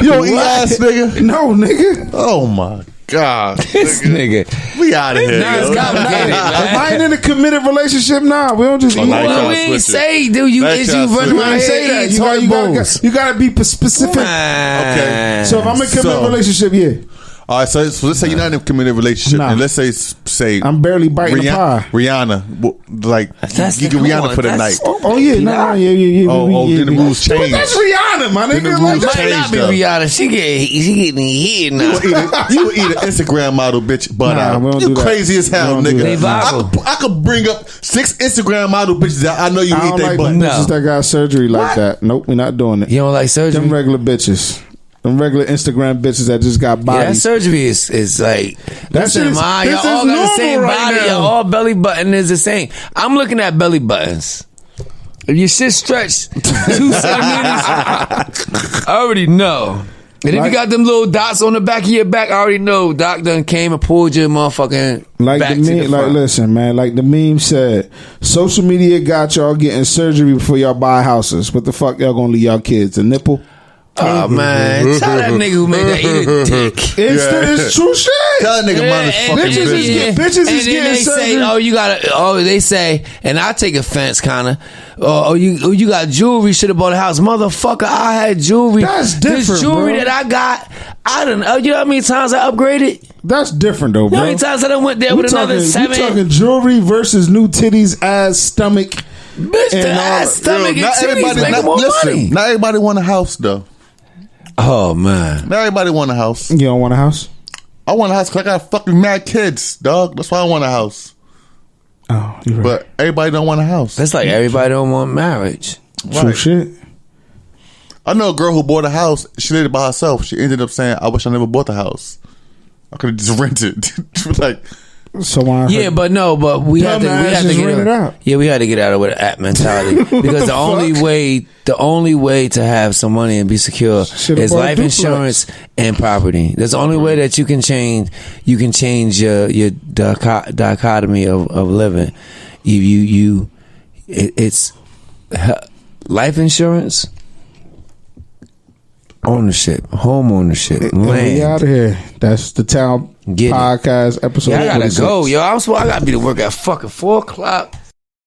You don't eat ass, nigga. No, nigga. Oh my God, This nigga. we out of here. Nah, it's yo. complicated, man. If I ain't in a committed relationship, nah, we don't just eat. like Well, y'all we ain't switch it. say, do you Like issue y'all running switch it. around I say here that. eating toy bowls? You gotta be specific. Man. So if I'm in a committed So- relationship, yeah, All right, so let's say you're not in a committed relationship, Nah. and let's say I'm barely biting the pie. Rihanna, like That's you get come Rihanna on, for the that's- night. Oh yeah, no, yeah. Then the rules But change. that's Rihanna, my Then the nigga. rules Like, Might change. not be though. Rihanna. She getting hit now. You would eat an Instagram model, bitch, but Nah, we don't you do that. crazy as hell, We don't do nigga. that. I could bring up 6 Instagram model bitches that I know you I eat don't their like butt. No. bitches that got surgery like that. Nope, we're not doing it. You don't like surgery? Them regular bitches. Them regular Instagram bitches that just got Yeah, that bodies. surgery is like That shit listen, is- man, this y'all is all got the normal same right body. now. Y'all all belly button is the same. I'm looking at belly buttons. If your shit stretched 2 centimeters, I already know. And if Like- you got them little dots on the back of your back, I already know Doc done came and pulled your motherfucking Like back the to meme, the like front. listen, man. Like the meme said, social media got y'all getting surgery before y'all buy houses. What the fuck y'all gonna leave y'all kids? A nipple? Oh man, tell that nigga who made that eat a dick. It's true shit. Tell that nigga mind his fucking bitches is business. bitches and is then getting they say, surgery. "Oh, you got to." Oh, they say, and I take offense, kind of. Oh, you got jewelry. Should have bought a house, motherfucker. I had jewelry. That's different, This jewelry bro. that I got, I don't know. You know how many times I upgraded? That's different though, You know bro. how many times I done went there We with another talking, 7? we talking jewelry versus new titties, ass, stomach. Bitch, the and all- ass, stomach, Yo, and titties making more money. not everybody want a house though. Oh man, Not everybody want a house. You don't want a house? I want a house because I got fucking mad kids, dog. That's why I want a house. Oh, you're right. But everybody don't want a house. that's like everybody don't want marriage. True right. shit. I know a girl who bought a house. She did it by herself. She ended up saying, "I wish I never bought the house. I could have just rented." Like, So why? Yeah, but we Tell have to. them We to have to just get rent it out. Yeah, we had to get out of with that mentality because the only way to have some money and be secure Should've is bought a life duplex. insurance and property. That's the only way that you can change. You can change your dichotomy of living. It's life insurance, ownership, home ownership, we land. out of here. That's the Town Get it. Podcast episode. Yeah, I gotta 46. go, yo. I gotta be to work at fucking 4:00.